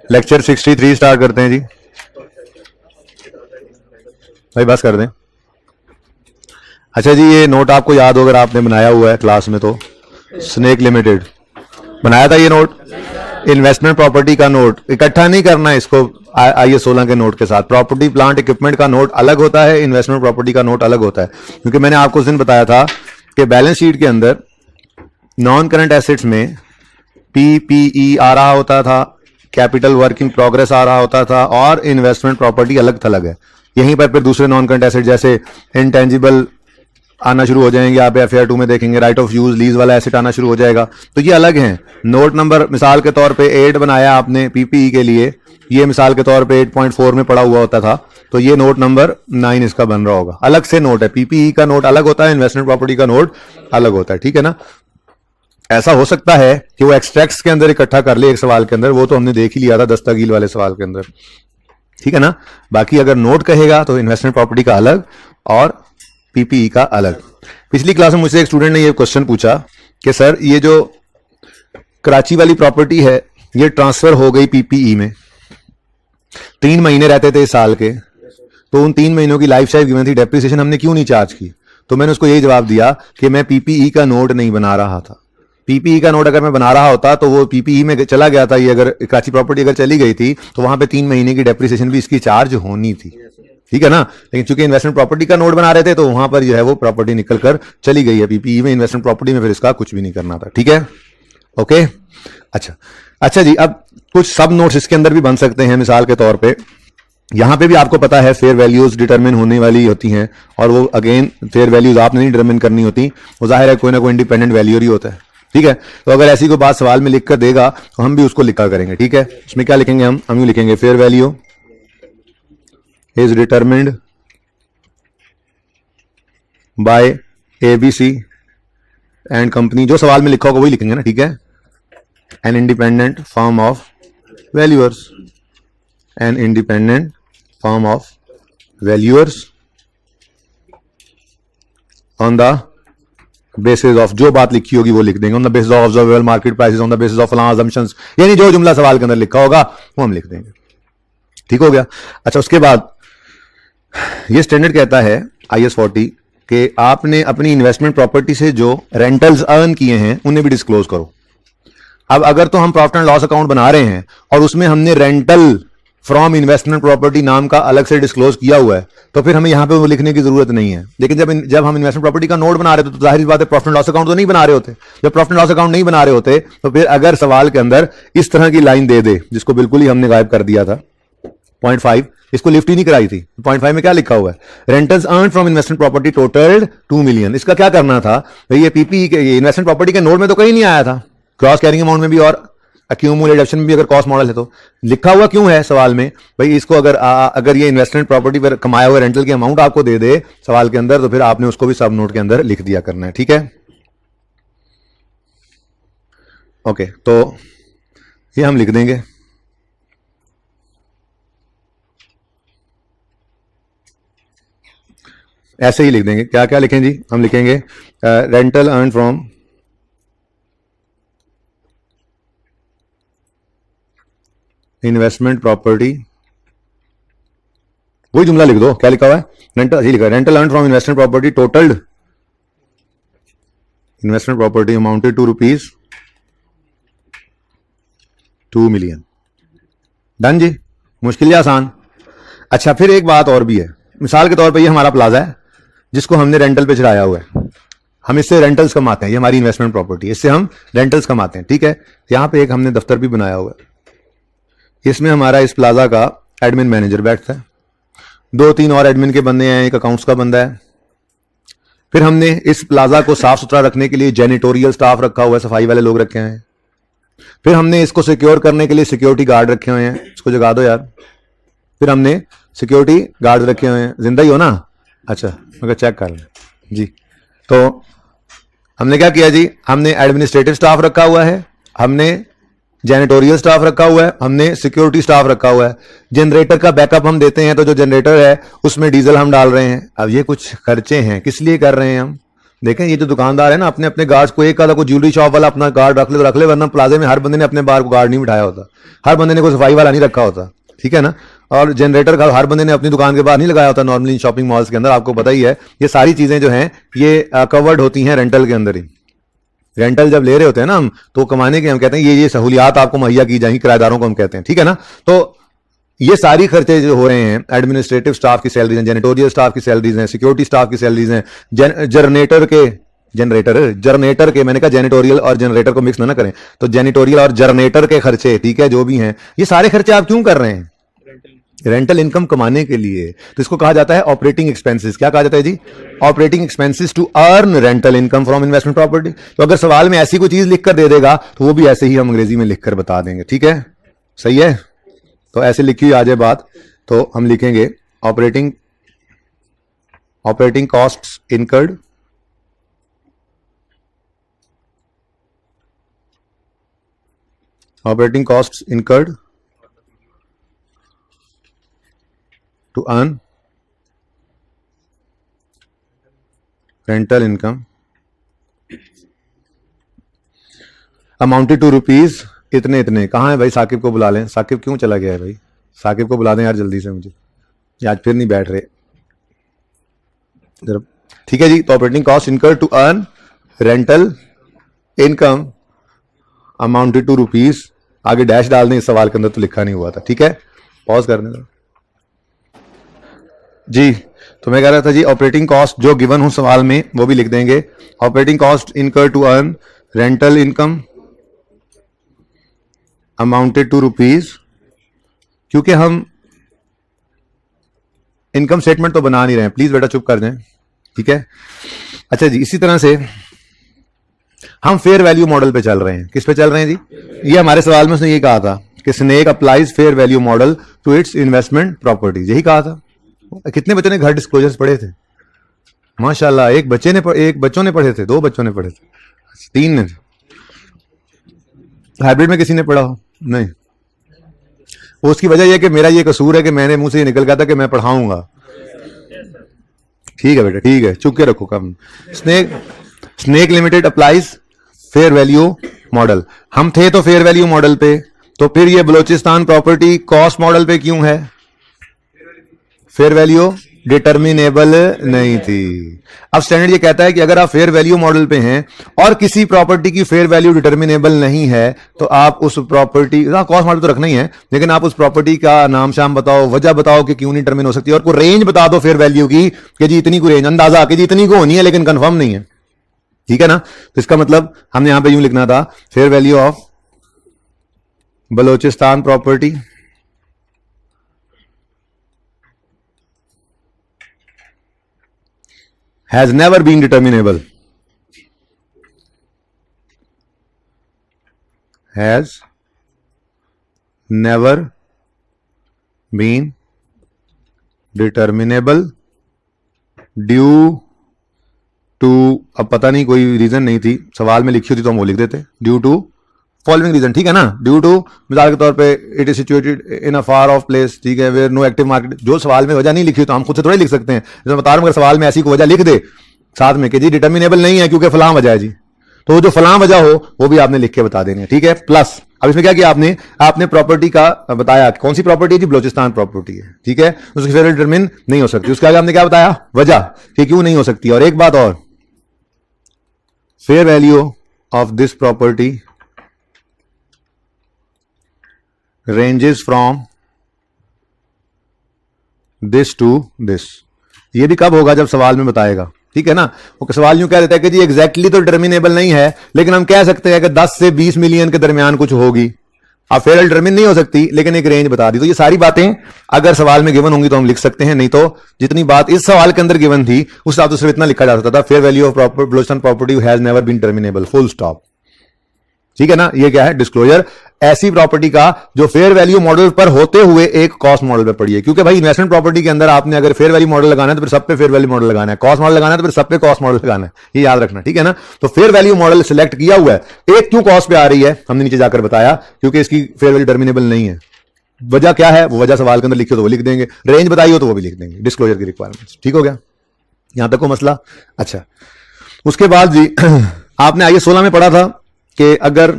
Lecture 63 start करते हैं जी। भाई बस कर दें। अच्छा जी, ये नोट आपको याद हो अगर आपने बनाया हुआ है क्लास में तो, स्नेक लिमिटेड बनाया था ये नोट। इन्वेस्टमेंट प्रॉपर्टी का नोट इकट्ठा नहीं करना है इसको IAS 16 के नोट के साथ। प्रॉपर्टी प्लांट इक्विपमेंट का नोट अलग होता है, इन्वेस्टमेंट प्रॉपर्टी का नोट अलग होता है। क्योंकि मैंने आपको उस दिन बताया था कि बैलेंस शीट के अंदर नॉन करंट एसेट्स में PPE आ रहा होता था, कैपिटल वर्क इन प्रोग्रेस आ रहा होता था, और इन्वेस्टमेंट प्रॉपर्टी अलग थलग है। यहीं पर फिर दूसरे नॉन करंट एसेट जैसे इंटेंजिबल आना शुरू हो जाएंगे। आप FAR 2 में देखेंगे राइट ऑफ यूज लीज वाला एसेट आना शुरू हो जाएगा। तो ये अलग हैं। नोट नंबर मिसाल के तौर पे 8 बनाया आपने PPE के लिए, ये मिसाल के तौर पे 8.4 में पड़ा हुआ होता था, तो ये नोट नंबर 9 इसका बन रहा होगा। अलग से नोट है, PPE का नोट अलग होता है, इन्वेस्टमेंट प्रॉपर्टी का नोट अलग होता है। ठीक है ना। ऐसा हो सकता है कि वो एक्सट्रैक्ट्स के अंदर इकट्ठा कर ले एक सवाल के अंदर, वो तो हमने देख ही लिया था दस्तगील वाले सवाल के अंदर। ठीक है ना। बाकी अगर नोट कहेगा तो इन्वेस्टमेंट प्रॉपर्टी का अलग और PPE का अलग। पिछली क्लास में मुझसे एक स्टूडेंट ने ये क्वेश्चन पूछा कि सर ये जो कराची वाली प्रॉपर्टी है ये ट्रांसफर हो गई PPE में, 3 महीने रहते थे इस साल के, तो उन 3 महीनों की लाइफ टाइम गिवन थी, डेप्रिसिएशन हमने क्यों नहीं चार्ज की? तो मैंने उसको यही जवाब दिया कि मैं PPE का नोट नहीं बना रहा था। PPE का नोट अगर मैं बना रहा होता तो वो PPE में चला गया था। ये अगर कराची प्रॉपर्टी अगर चली गई थी तो वहां पे 3 महीने की डेप्रिसिएशन भी इसकी चार्ज होनी थी। ठीक है ना। लेकिन चूंकि इन्वेस्टमेंट प्रॉपर्टी का नोट बना रहे थे तो वहां पर जो है वो प्रॉपर्टी निकल कर चली गई है PPE में, इन्वेस्टमेंट प्रॉपर्टी में फिर इसका कुछ भी नहीं करना था। ठीक है। ओके। अच्छा जी, अब कुछ सब नोट्स इसके अंदर भी बन सकते हैं। मिसाल के तौर पे यहां पे भी आपको पता है फेयर वैल्यूज डिटरमिन होने वाली होती हैं, और वो अगेन फेयर वैल्यूज आपने नहीं डिटरमिन करनी होती, वो जाहिर है कोई ना कोई इंडिपेंडेंट वैल्यूअर ही होता है। ठीक है। तो अगर ऐसी कोई बात सवाल में लिख कर देगा तो हम भी उसको लिखा करेंगे। ठीक है। उसमें क्या लिखेंगे? हम यूं लिखेंगे fair value is determined by ABC and company, जो सवाल में लिखा होगा वही लिखेंगे ना। ठीक है। an independent firm of valuers, an independent firm of valuers on the basis of, जो बात लिखी होगी वो लिख देंगे, on the basis of observable market prices, on the basis of फलां assumptions, यानी जो जुमला सवाल के अंदर लिखा होगा वो हम लिख देंगे। ठीक हो गया। अच्छा, उसके बाद ये स्टैंडर्ड कहता है IAS 40 कि आपने अपनी इन्वेस्टमेंट प्रॉपर्टी से जो रेंटल्स अर्न किए हैं उन्हें भी डिस्क्लोज करो। अब अगर तो हम प्रॉफिट एंड लॉस अकाउंट बना रहे हैं और उसमें हमने रेंटल फ्रॉम इन्वेस्टमेंट प्रॉपर्टी नाम का अलग से डिस्क्लोज किया हुआ है तो फिर हमें यहां पे वो लिखने की जरूरत नहीं है। लेकिन जब हम इन्वेस्टमेंट प्रॉपर्टी का नोट बना रहे थे तो जाहिर बात है प्रॉफिट एंड लॉस अकाउंट तो नहीं बना रहे होते। जब प्रॉफिट एंड लॉस अकाउंट नहीं बना रहे होते तो फिर अगर सवाल के अंदर इस तरह की लाइन दे दे, जिसको बिल्कुल ही हमने गायब कर दिया था, 0.5, इसको लिफ्ट ही नहीं कराई थी। 0.5 में क्या लिखा हुआ है? Rentals earn from investment property टोटल्ड 2 million. इसका क्या करना था भाई? ये PPE के इन्वेस्टमेंट प्रॉपर्टी के नोट में तो कहीं नहीं आया था, क्रॉस कैरिंग अमाउंट में भी और एक्यूमुलेटेड ऑप्शन में भी अगर कॉस्ट मॉडल है तो लिखा हुआ क्यों है सवाल में? भाई इसको अगर ये इन्वेस्टमेंट प्रॉपर्टी पर कमाया हुआ रेंटल की अमाउंट आपको दे दे सवाल के अंदर तो फिर आपने उसको भी सब नोट के अंदर लिख दिया करना है। ठीक है। ओके, तो ये हम लिख देंगे। ऐसे ही लिख देंगे। क्या क्या लिखें जी? हम लिखेंगे rental earn from investment property, वही जुमला लिख दो। क्या लिखा हुआ है? रेंटल, ही लिखा है rental earn from investment property totalled investment property amounted to ₹2 million. Done जी। मुश्किल या आसान? अच्छा, फिर एक बात और भी है। मिसाल के तौर पे ये हमारा प्लाजा है जिसको हमने रेंटल पे चढ़ाया हुआ है, हम इससे रेंटल्स कमाते हैं, ये हमारी इन्वेस्टमेंट प्रॉपर्टी, इससे हम रेंटल्स कमाते हैं। ठीक है। यहां पे एक हमने दफ्तर भी बनाया हुआ है, इसमें हमारा इस प्लाजा का एडमिन मैनेजर बैठता है, 2-3 और एडमिन के बंदे हैं, एक अकाउंट्स का बंदा है। फिर हमने इस प्लाजा को साफ सुथरा रखने के लिए जेनिटोरियल स्टाफ रखा हुआ है, सफाई वाले लोग रखे हैं। फिर हमने इसको सिक्योर करने के लिए सिक्योरिटी गार्ड रखे हुए हैं, इसको जगा दो यार। फिर हमने सिक्योरिटी गार्ड रखे हुए हैं। जिंदा ही हो ना? अच्छा, मगर चेक कर लें जी। तो हमने क्या किया जी? हमने एडमिनिस्ट्रेटिव स्टाफ रखा हुआ है, हमने जेनिटोरियल स्टाफ रखा हुआ है, हमने सिक्योरिटी स्टाफ रखा हुआ है। जनरेटर का बैकअप हम देते हैं, तो जो जनरेटर है उसमें डीजल हम डाल रहे हैं। अब ये कुछ खर्चे हैं, किस लिए कर रहे हैं हम? देखें ये जो दुकानदार है ना, अपने अपने गार्ड्स को, एक आधा कोई ज्वेलरी शॉप वाला अपना गार्ड रख ले तो रख ले, वरना प्लाजे में हर बंदे ने अपने बार को गार्ड नहीं बिठाया होता, हर बंदे ने कोई सफाई वाला नहीं रखा होता, ठीक है ना। और जनरेटर का हर बंदे ने अपनी दुकान के बाहर नहीं लगाया होता नॉर्मली शॉपिंग मॉल्स के अंदर, आपको पता ही है। ये सारी चीजें जो हैं ये कवर्ड होती हैं रेंटल के अंदर ही। रेंटल जब ले रहे होते हैं ना हम, तो कमाने के हम कहते हैं ये सहूलियात आपको मुहैया की जाएंगी, किराएदारों को हम कहते हैं, ठीक है ना। तो ये सारी खर्चे जो हो रहे हैं, एडमिनिस्ट्रेटिव स्टाफ की सैलरीज हैं, जेनेटोरियल स्टाफ की सैलरीज हैं, सिक्योरिटी स्टाफ की सैलरीज हैं, जनरेटर के मैंने कहा जेनेटोरियल और जनरेटर को मिक्स ना करें, तो जेनेटोरियल और जनरेटर के खर्चे, ठीक है, जो भी हैं, ये सारे खर्चे आप क्यों कर रहे हैं? रेंटल इनकम कमाने के लिए। तो इसको कहा जाता है ऑपरेटिंग एक्सपेंसेस। क्या कहा जाता है जी? Operating expenses to earn rental income from investment property. तो अगर सवाल में ऐसी कोई चीज लिखकर दे देगा तो वो भी ऐसे ही हम अंग्रेजी में लिखकर बता देंगे, ठीक है, सही है। तो ऐसे लिखी हुई आ जाए बात, तो हम लिखेंगे operating costs incurred to earn rental income amounted to rupees इतने इतने। कहाँ है भाई? साकिब को बुला लें। साकिब क्यों चला गया है भाई? साकिब को बुला दें यार जल्दी से, मुझे आज फिर नहीं बैठ रहे जरा, ठीक है जी। तो operating cost incurred to earn rental income amounted to rupees, आगे डैश डाल दें, इस सवाल के अंदर तो लिखा नहीं हुआ था, ठीक है, पॉज करने दो जी। तो मैं कह रहा था जी ऑपरेटिंग कॉस्ट जो गिवन हूं सवाल में वो भी लिख देंगे। Operating cost incurred to earn rental income amounted to rupees, क्योंकि हम इनकम स्टेटमेंट तो बना नहीं रहे हैं, प्लीज बेटा चुप कर जाएं, ठीक है। अच्छा जी, इसी तरह से हम फेयर वैल्यू मॉडल पे चल रहे हैं। किस पे चल रहे हैं जी? ये हमारे सवाल में उसने ये कहा था कि Snake applies fair value model to its investment properties, यही कहा था। कितने बच्चों ने घर डिस्क्लोजर्स पढ़े थे? माशाल्लाह, एक बच्चों ने पढ़े थे, 2 बच्चों ने पढ़े थे, 3 ने। हाइब्रिड में किसी ने पढ़ा हो? नहीं। उसकी वजह यह कि मेरा ये कसूर है कि मैंने मुंह से ये निकल गया था कि मैं पढ़ाऊंगा। ठीक है बेटा, ठीक है, चुप के रखो कम। Snake limited applies fair value model. हम थे तो फेयर वैल्यू मॉडल पे, तो फिर ये बलोचिस्तान प्रॉपर्टी कॉस्ट मॉडल पे क्यों है? फेयर वैल्यू डिटर्मिनेबल नहीं थी। अब स्टैंडर्ड ये कहता है कि अगर आप फेयर वैल्यू मॉडल पे हैं और किसी प्रॉपर्टी की फेयर वैल्यू डिटर्मिनेबल नहीं है तो आप उस प्रॉपर्टी, कॉस्ट मॉडल तो रखना ही है, लेकिन आप उस प्रॉपर्टी का नाम शाम बताओ, वजह बताओ कि क्यों नहीं डिटर्मिन हो सकती, और कोई रेंज बता दो फेयर वैल्यू की कि जी इतनी को रेंज, अंदाजा कि जी इतनी को होनी है लेकिन कंफर्म नहीं है, ठीक है ना। तो इसका मतलब हमने यहां पे यूं लिखना था, fair value of Balochistan property has never been determinable, has never been determinable due to, अब पता नहीं कोई रीजन नहीं थी, सवाल में लिखी होती तो हम वो लिख देते, ड्यू टू फॉलोइंग रीजन, ठीक है ना। ड्यू टू मिसाल के तौर पे it is situated in a far of place, ठीक है, वेयर नो एक्टिव मार्केट। जो सवाल में वजह नहीं लिखी तो हम खुद से थोड़ी लिख सकते हैं, जैसे बता रहा हूं, अगर सवाल में ऐसी कोई वजह लिख दे साथ में कि जी डिटर्मिनेबल नहीं है क्योंकि फलां वजह है जी, तो जो फलां वजह हो वो भी आपने लिख के बता देनी है, ठीक है। प्लस अब इसमें क्या किया आपने प्रॉपर्टी का बताया, कौन सी प्रॉपर्टी है जी? बलोचिस्तान प्रॉपर्टी है, ठीक है, उसकी फेयर डिटर्मिन नहीं हो सकती। उसके आगे आपने क्या बताया? वजह कि क्यों नहीं हो सकती। और एक बात और, fair value of this property ranges from this to this. ये भी कब होगा? जब सवाल में बताएगा, ठीक है ना। वो सवाल यूं कह देता है कि जी एग्जैक्टली तो डिटर्मिनेबल नहीं है, लेकिन हम कह सकते हैं कि 10 से 20 मिलियन के दरमियान कुछ होगी। अब फेयर डिटर्मिन नहीं हो सकती लेकिन एक रेंज बता दी। तो ये सारी बातें अगर सवाल में गिवन होंगी तो हम लिख सकते हैं, नहीं तो जितनी बात इस सवाल के अंदर गिवन थी उस हिसाब से सिर्फ इतना लिखा जा सकता था, fair value of Balochistan property has never been terminable, full stop, ठीक है ना। ये क्या है? डिस्क्लोजर ऐसी प्रॉपर्टी का जो फेयर वैल्यू मॉडल पर होते हुए एक कॉस्ट मॉडल पे पड़ी है, क्योंकि भाई इन्वेस्टमेंट प्रॉपर्टी के अंदर आपने अगर फेयर वैल्यू मॉडल लगाना है तो फिर सब पे फेयर वैल्यू मॉडल लगाना है, कॉस्ट मॉडल लगाना है तो फिर सब पे कॉस्ट मॉडल लगाना है, ये याद रखना, ठीक है ना। तो फेयर वैल्यू मॉडल सिलेक्ट किया हुआ है, एक क्यों कॉस्ट पे आ रही है हमने नीचे जाकर बताया, क्योंकि इसकी फेयर वैल्यू टर्मिनेबल नहीं है। वजह क्या है? वो वजह सवाल के अंदर लिखी हो तो वो लिख देंगे, रेंज बताई हो तो वो भी लिख देंगे, डिस्क्लोजर की रिक्वायरमेंट्स, ठीक हो गया, यहां तक को मसला। अच्छा, उसके बाद जी आपने आइए 16 में पढ़ा था कि अगर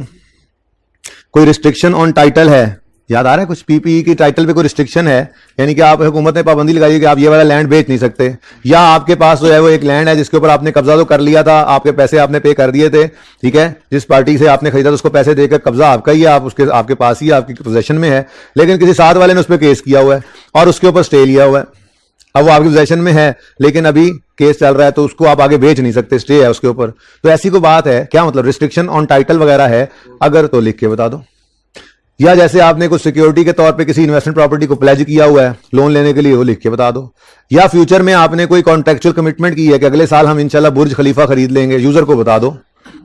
कोई रिस्ट्रिक्शन ऑन टाइटल है, याद आ रहा है कुछ, पीपीई की टाइटल पे कोई रिस्ट्रिक्शन है, यानी कि आप हुकूमत ने पाबंदी लगाई कि आप ये वाला लैंड बेच नहीं सकते, या आपके पास जो है वो एक लैंड है जिसके ऊपर आपने कब्जा तो कर लिया था, आपके पैसे आपने पे कर दिए थे, ठीक है, जिस पार्टी से आपने खरीदा था उसको पैसे देकर कब्जा आपका ही है, आप उसके आपके पास ही आपकी पोजेशन में है, लेकिन किसी साथ वाले ने उस पर केस किया हुआ है और उसके ऊपर स्टे लिया हुआ है, अब वो आपकी पोजेशन में है लेकिन अभी केस चल रहा है तो उसको आप आगे बेच नहीं सकते, स्टे है उसके ऊपर। तो ऐसी कोई बात है क्या, मतलब रिस्ट्रिक्शन ऑन टाइटल वगैरह है अगर, तो लिख के बता दो। या जैसे आपने कुछ सिक्योरिटी के तौर पे किसी इन्वेस्टमेंट प्रॉपर्टी को प्लेज किया हुआ है लोन लेने के लिए, वो लिख के बता दो। या फ्यूचर में आपने कोई कॉन्ट्रेक्चुअल कमिटमेंट की है कि अगले साल हम इंशाल्लाह बुर्ज खलीफा खरीद लेंगे, यूजर को बता दो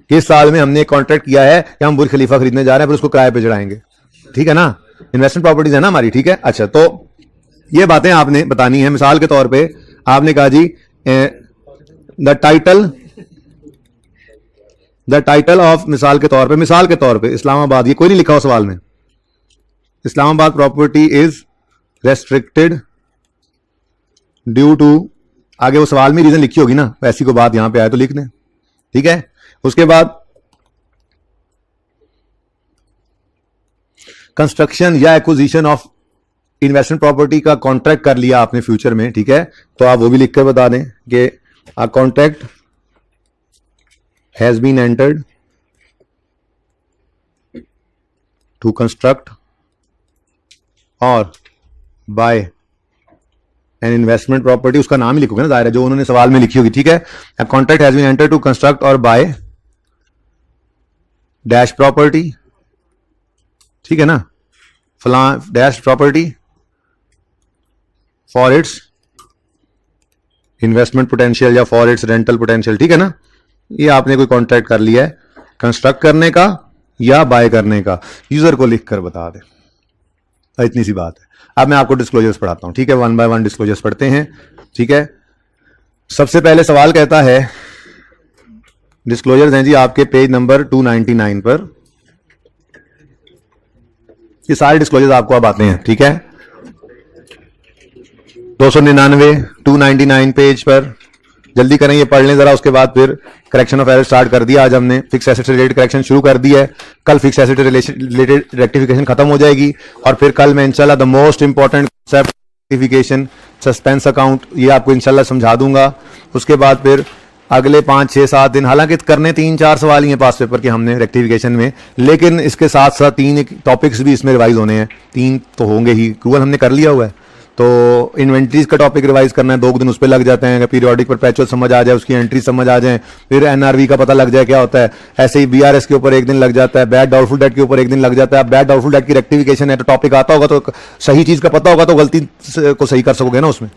कि इस साल में हमने एक कॉन्ट्रैक्ट किया है कि हम बुर्ज खलीफा खरीदने जा रहे हैं, फिर उसको किराए पे चढ़ाएंगे, ठीक है ना, इन्वेस्टमेंट प्रॉपर्टीज है ना हमारी, ठीक है। अच्छा, तो ये बातें आपने बतानी है। मिसाल के तौर पे आपने कहा जी द टाइटल ऑफ, मिसाल के तौर पे इस्लामाबाद, ये कोई नहीं लिखा हो सवाल में, Islamabad property is restricted due to, आगे वो सवाल में रीजन लिखी होगी ना, ऐसी कोई बात यहां पे आए तो लिख दें, ठीक है। उसके बाद कंस्ट्रक्शन या एक्विजिशन ऑफ इन्वेस्टमेंट प्रॉपर्टी का कॉन्ट्रैक्ट कर लिया आपने फ्यूचर में, ठीक है, तो आप वो भी लिख कर बता दें कि a contract has been entered to construct और बाय एन इन्वेस्टमेंट प्रॉपर्टी, उसका नाम ही लिखोगे ना, दायरा जो उन्होंने सवाल में लिखी होगी, ठीक है। A contract has been entered to construct और बाय डैश प्रॉपर्टी, ठीक है ना, फला dash property for its investment potential या फॉर इट्स रेंटल पोटेंशियल, ठीक है ना। ये आपने कोई कॉन्ट्रैक्ट कर लिया है कंस्ट्रक्ट करने का या बाय करने का, यूजर को लिख कर बता दे, इतनी सी बात है। अब मैं आपको डिस्क्लोजर्स पढ़ाता हूं, ठीक है, 1 बाय 1 डिस्क्लोजर्स पढ़ते हैं, ठीक है। सबसे पहले सवाल कहता है, डिस्क्लोजर्स हैं जी आपके पेज नंबर 299 पर, ये सारे डिस्क्लोजर्स आपको अब आते हैं, ठीक है, 299 299 पेज पर, जल्दी करें, ये पढ़ लें जरा, उसके बाद फिर करेक्शन ऑफ एरर स्टार्ट कर दिया आज हमने, फिक्स एसेट से रिलेटेड करेक्शन शुरू कर दिया है, कल फिक्स एसेट रिलेटेड रेक्टिफिकेशन खत्म हो जाएगी, और फिर कल मैं इंशाल्लाह the most important concept rectification suspense account, ये आपको इंशाल्लाह समझा दूंगा। उसके बाद फिर अगले 5 6 7 दिन, हालांकि करने 3 4 सवाल ही हैं पास पेपर के हमने रेक्टिफिकेशन में, लेकिन इसके साथ साथ 3 टॉपिक्स भी इसमें रिवाइज होने हैं, 3 तो होंगे ही, क्रूअल हमने कर लिया हुआ है, तो इन्वेंट्रीज का टॉपिक रिवाइज करना है, 2 दिन उस पर लग जाते हैं, पीरियोडिक परपेचुअल समझ आ जाए, उसकी एंट्री समझ आ जाए, फिर एनआरवी का पता लग जाए क्या होता है, ऐसे ही बीआरएस के ऊपर 1 दिन लग जाता है, बैड डाउटफुल डेट के ऊपर 1 दिन लग जाता है। बैड डाउटफुल डेट की रेक्टिफिकेशन है तो टॉपिक आता होगा तो सही चीज का पता होगा तो गलती को सही कर सकोगे ना उसमें,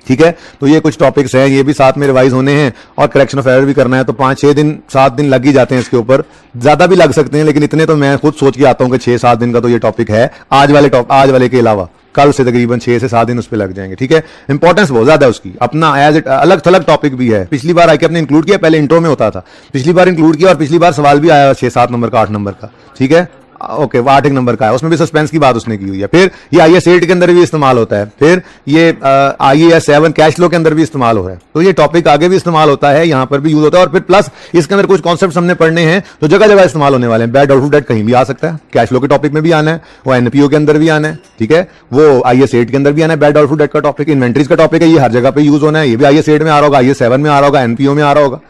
ठीक है। तो ये कुछ टॉपिक्स हैं, ये भी साथ में रिवाइज होने हैं, और करेक्शन ऑफ एरर भी करना है, तो 5 6 दिन 7 दिन लग ही जाते हैं इसके ऊपर, ज्यादा भी लग सकते हैं, लेकिन इतने तो मैं खुद सोच के आता हूं कि 6 7 दिन का तो ये टॉपिक है, आज वाले के अलावा कल से तकरीबन 6 से 7 दिन उस पर लग जाएंगे, ठीक है। इंपॉर्टेंस बहुत ज्यादा है उसकी, अपना एज इट अलग थलग टॉपिक भी है, पिछली बार आके अपने इंक्लूड किया, पहले इंट्रो में होता था, पिछली बार इंक्लूड किया, और पिछली बार सवाल भी आया 6 7 नंबर का, 8 नंबर का, ठीक है, ओके, वो 8 नंबर का है, उसमें भी सस्पेंस की बात उसने की हुई है। फिर ये IAS 8 के अंदर भी इस्तेमाल होता है, फिर ये IAS 7 कैश फ्लो के अंदर भी इस्तेमाल हो रहा है, तो ये टॉपिक आगे भी इस्तेमाल होता है, यहां पर भी यूज होता है, और फिर प्लस इसके अंदर कुछ कॉन्सेप्ट हमने पढ़ने हैं तो जगह जगह इस्तेमाल होने वाले हैं। बैड डाउटफुल डेट कहीं भी आ सकता है, कैश फ्लो के टॉपिक में भी आना है, वो NPO के अंदर भी आना है, ठीक है, वो IAS 8 के अंदर भी आना है, बैड डाउटफुल डेट का टॉपिक, इन्वेंट्रीज का टॉपिक है, ये हर जगह पे यूज होना है, ये भी IAS 8 में आ रहा होगा, IAS 7 में आ रहा होगा, NPO में आ रहा होगा।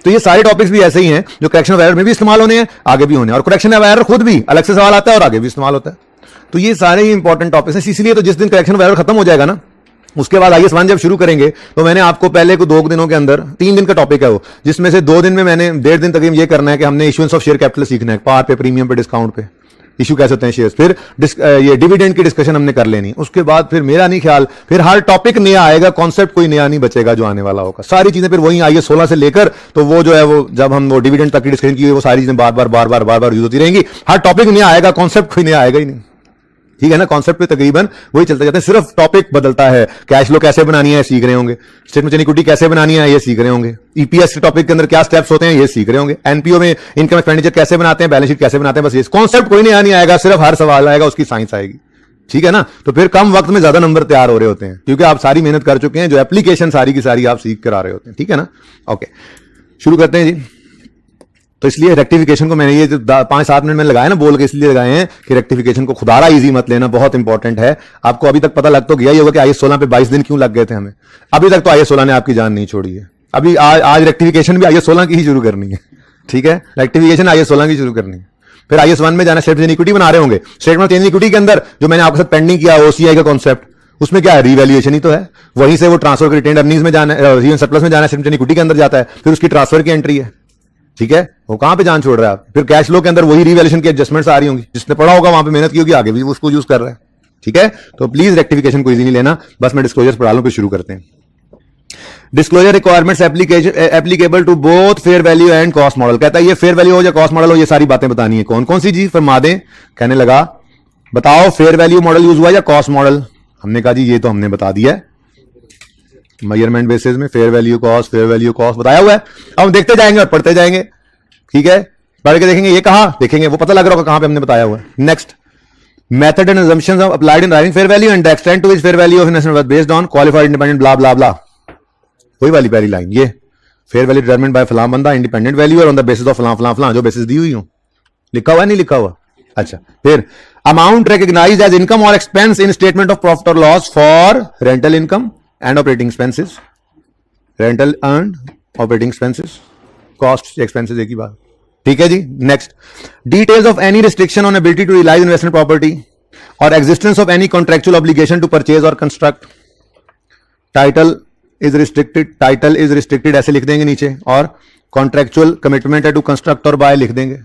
तो ये सारे टॉपिक्स भी ऐसे ही हैं जो करेक्शन ऑफ एरर में भी इस्तेमाल होने हैं, आगे भी होने हैं, और करेक्शन ऑफ एरर खुद भी अलग से सवाल आता है और आगे भी इस्तेमाल होता है। तो ये सारे ही इंपॉर्टेंट टॉपिक्स हैं, इसीलिए तो जिस दिन करेक्शन ऑफ एरर खत्म हो जाएगा ना, उसके बाद IAS 1 जब शुरू करेंगे तो मैंने आपको पहले को 2 दिनों के अंदर 3 दिन का टॉपिक है वो, जिसमें से 2 दिन में मैंने 1.5 दिन तक ये करना है कि हमने इशुएंस ऑफ शेयर कैपिटल सीखना है, पार पे, प्रीमियम पे, डिस्काउंट पे इशू कैसे होते हैं शेयर्स, फिर ये डिविडेंड की डिस्कशन हमने कर लेनी, उसके बाद फिर मेरा नहीं ख्याल फिर हर टॉपिक नया आएगा, कॉन्सेप्ट कोई नया नहीं बचेगा जो आने वाला होगा, सारी चीजें फिर वही IAS 16 से लेकर तो वो जो है वो जब हम वो डिविडेंड तक की डिस्कशन की वो सारी चीजें बार बार यूज होती रहेंगी, हर टॉपिक नया आएगा, कॉन्सेप्ट कोई नया आएगा ही नहीं, ठीक है ना। कॉन्सेप्ट पे तकरीबन वही चलते जाते हैं, सिर्फ टॉपिक बदलता है, कैश फ्लो कैसे बनानी है सीख रहे होंगे, स्टेटमेंट ऑफ इक्विटी कैसे बनानी है ये सीख रहे होंगे, EPS के टॉपिक के अंदर क्या स्टेप्स होते हैं ये सीख रहे होंगे, NPO में इनकम एक्सपेंडिचर कैसे बनाते हैं, बैलेंस शीट कैसे बनाते हैं, बस ये कॉन्सेप्ट कोई नया नहीं आएगा, सिर्फ हर सवाल आएगा उसकी साइंस आएगी, ठीक है ना। तो फिर कम वक्त में ज्यादा नंबर तैयार हो रहे होते हैं क्योंकि आप सारी मेहनत कर चुके हैं, जो एप्लीकेशन सारी की सारी आप सीख कर आ रहे होते हैं, ठीक है ना। ओके, शुरू करते हैं जी। तो इसलिए रेक्टिफिकेशन को मैंने ये जो 5-7 मिनट में लगाया ना बोल के, इसलिए लगाए हैं कि रेक्टिफिकेशन को खुदारा इजी मत लेना, बहुत इंपॉर्टेंट है। आपको अभी तक पता लग तो गया ही होगा कि IAS 16 पे 22 दिन क्यों लग गए थे हमें। अभी तक तो IAS 16 ने आपकी जान नहीं छोड़ी है। अभी आज रेक्टिफिकेशन भी IAS 16 की ही शुरू करनी है, ठीक है। रेक्टिफिकेशन IAS 16 की शुरू करनी है। फिर IAS 1 में जाना, स्टेटमेंट ऑफ इक्विटी बना रहे होंगे। स्टेटमेंट ऑफ इक्विटी के अंदर जो मैंने आपके साथ पेंडिंग किया OCI का कॉन्सेप्ट, उसमें क्या है, रीवैल्यूएशन ही तो है। वहीं से वो ट्रांसफर के रिटेन्ड अर्निंग्स में जाना है, रिटेन्ड सरप्लस में जाना है, स्टेटमेंट ऑफ इक्विटी के अंदर जाता है, फिर उसकी ट्रांसफर की एंट्री है, ठीक है। वो कहां पे जान छोड़ रहा है आप, फिर कैश फ्लो के अंदर वही रीवैल्यूएशन की एडजस्टमेंट्स आ रही होंगी। जिसने पढ़ा होगा वहां पे मेहनत की होगी, आगे भी उसको यूज कर रहा है, ठीक है। तो प्लीज रेक्टिफिकेशन को इजी नहीं लेना। बस मैं डिस्क्लोजर्स पढ़ा लूं, फिर शुरू करते हैं। Disclosure requirements applicable to both fair value and cost model. कहता है ये फेयर वैल्यू हो या कॉस्ट मॉडल हो, ये सारी बातें बतानी है। कौन कौन सी जी फरमा दें। कहने लगा बताओ फेयर वैल्यू मॉडल यूज हुआ या कॉस्ट मॉडल। हमने कहा जी ये तो हमने बता दिया है, मेजरमेंट बेसिस में फेयर वैल्यू कॉस्ट बताया हुआ है। अब हम देखते जाएंगे और पढ़ते जाएंगे, ठीक है। पढ़ के देखेंगे ये कहां देखेंगे, वो पता लग रहा होगा कहां पे हमने बताया हुआ है। Next, method and assumptions of applied in arriving fair value and the extent to which fair value of investment was based on qualified independent blah blah blah। वही वाली पहली लाइन, ये फेयर वैल्यू डिटरमिन्ड बाय फलां बंदा, independent value और on the basis of फलां फलां फलां, जो बेसिस दी हुई हो। लिखा हुआ है नहीं लिखा हुआ, अच्छा। फिर अमाउंट रिकॉग्नाइज्ड एज इनकम और expense in statement of profit और loss for rental income and operating expenses. Rental earn, operating expenses, cost expenses एक ही बात, ठीक है जी। Next, details of any restriction on ability to realise investment property और existence of any contractual obligation to purchase और construct. Title is restricted ऐसे लिख देंगे नीचे, और कॉन्ट्रेक्चुअल कमिटमेंट है टू कंस्ट्रक्ट और बाय लिख देंगे।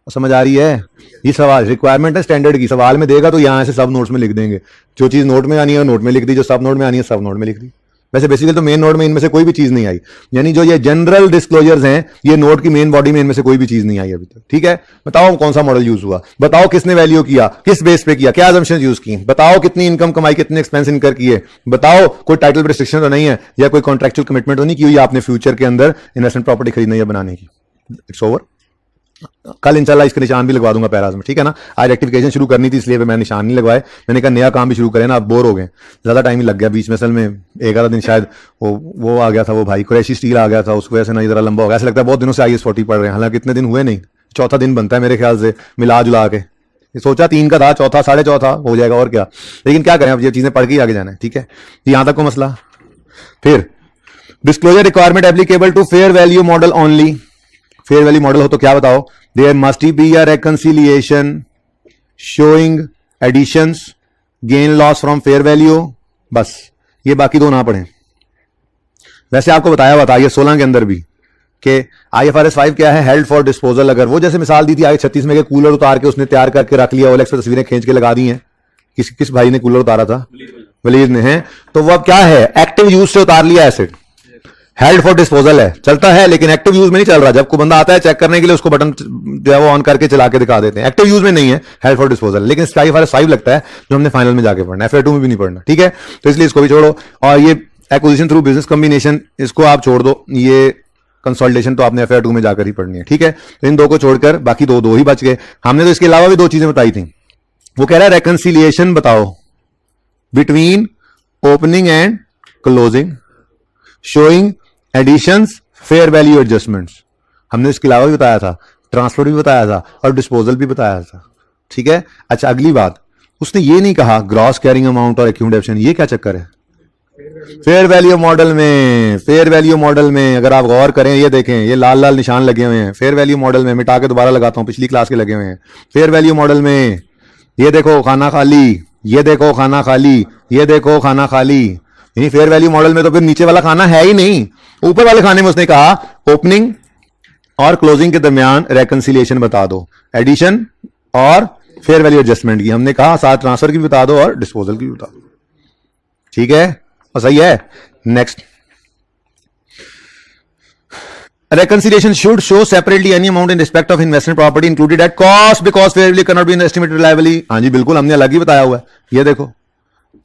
समझ आ रही है। ये सवाल रिक्वायरमेंट है स्टैंडर्ड की, सवाल में देगा तो यहां से सब नोट्स में लिख देंगे। जो चीज नोट में आनी है नोट में लिख दी, जो सब नोट में आनी है सब नोट में लिख दी। वैसे बेसिकली तो मेन नोट में इनमें से कोई भी चीज नहीं आई, यानी जो ये जनरल डिस्क्लोजर्स हैं, ये नोट की मेन बॉडी में इनमें से कोई भी चीज नहीं आई अभी तक, ठीक है। बताओ कौन सा मॉडल यूज हुआ, बताओ किसने वैल्यू किया, किस बेस पे किया, क्या assumptions यूज की, बताओ कितनी इनकम कमाई, कितने एक्सपेंस इनकर किए, बताओ कोई टाइटल रिस्ट्रिक्शन तो नहीं है या कोई कॉन्ट्रेक्चुअल कमिटमेंट तो नहीं की हुई आपने फ्यूचर के अंदर इन्वेस्टमेंट प्रॉपर्टी खरीदने या बनाने की। It's over. कल इंशाल्लाह इसका निशान भी लगवा दूंगा पैराज में, ठीक है ना। आज रेक्टिफिकेशन शुरू करनी थी इसलिए मैंने निशान नहीं लगवाए। मैंने कहा नया काम भी शुरू करें ना, आप बोर हो गए, ज्यादा टाइम ही लग गया बीच में। असल में एक आधा दिन शायद वो आ गया था, वो भाई कुरैशी स्टील आ गया था, उसकी वजह से ना जरा लंबा हो गया। ऐसा लगता है बहुत दिनों से IAS 40 पढ़ रहे हैं, हालांकि इतने दिन हुए नहीं। चौथा दिन बनता है मेरे ख्याल से मिला जुला के, सोचा 3 का था, चौथा 4.5 हो जाएगा और क्या। लेकिन क्या करें, अब ये चीजें पढ़ के ही आगे जाना है, ठीक है। यहां तक को मसला। फिर disclosure requirement applicable to fair value model only. Fair value model हो तो क्या बताओ, there must be a reconciliation showing additions gain loss from fair value. बस ये बाकी दो ना पढ़ें। वैसे आपको बताया हुआ था IAS 16 के अंदर भी कि IFRS 5 क्या है, हेल्ड फॉर डिस्पोजल। अगर वो जैसे मिसाल दी थी IAS 36 में, कूलर उतार के उसने तैयार करके रख लिया, OLX पे तस्वीरें खींच के लगा दी हैं। किस भाई ने कूलर उतारा था, वलीद ने, है तो वो अब क्या है, एक्टिव यूज से उतार लिया एसेट, हेल्ड फॉर डिस्पोजल है, चलता है लेकिन एक्टिव यूज में नहीं चल रहा। जब कोई बंदा आता है चेक करने के लिए, उसको बटन जो है वो ऑन करके चला के दिखा देते हैं, एक्टिव यूज में नहीं है, हेल्ड फॉर डिस्पोजल। लेकिन इसका IFRS 5 लगता है जो हमने फाइनल में जाके पढ़ना है, FA2 में भी नहीं पढ़ना, ठीक है। तो इसलिए इसको भी छोड़ो। और ये एक्विजिशन थ्रू बिजनेस कॉम्बिनेशन, इसको आप छोड़ दो, ये कंसोलिडेशन तो आपने FA2 में जाकर ही पढ़नी है, ठीक है। तो इन दो को छोड़कर बाकी दो ही बच गए। हमने तो इसके अलावा भी 2 चीजें बताई थी। वो कह रहा है रेकंसिलिएशन बताओ between opening and closing, showing additions, fair value adjustments. हमने इसके अलावा भी बताया था, ट्रांसफर भी बताया था और डिस्पोजल भी बताया था, ठीक है। अच्छा अगली बात, उसने ये नहीं कहा ग्रॉस कैरिंग अमाउंट और एक्यूमुलेशन, ये क्या चक्कर है। फेयर वैल्यू मॉडल में अगर आप गौर करें, ये देखें, ये लाल लाल निशान लगे हुए हैं फेयर वैल्यू मॉडल में। मिटा के दोबारा लगाता हूं, पिछली क्लास के लगे हुए हैं। फेयर वैल्यू मॉडल में ये देखो खाना खाली, ये देखो खाना खाली, ये देखो खाना खाली। यानी फेयर वैल्यू मॉडल में तो फिर नीचे वाला खाना है ही नहीं, ऊपर वाले खाने में उसने कहा ओपनिंग और क्लोजिंग के दरमियान रेकंसिलिएशन बता दो, एडिशन और फेयर वैल्यू एडजस्टमेंट की। हमने कहा साथ ट्रांसफर की भी बता दो और डिस्पोजल की भी बता दो, ठीक है, और सही है। Next, reconciliation should show separately any amount in respect of investment property included at cost because fair value cannot be estimated reliably। हाँ जी बिल्कुल, हमने अलग ही बताया हुआ है। ये देखो,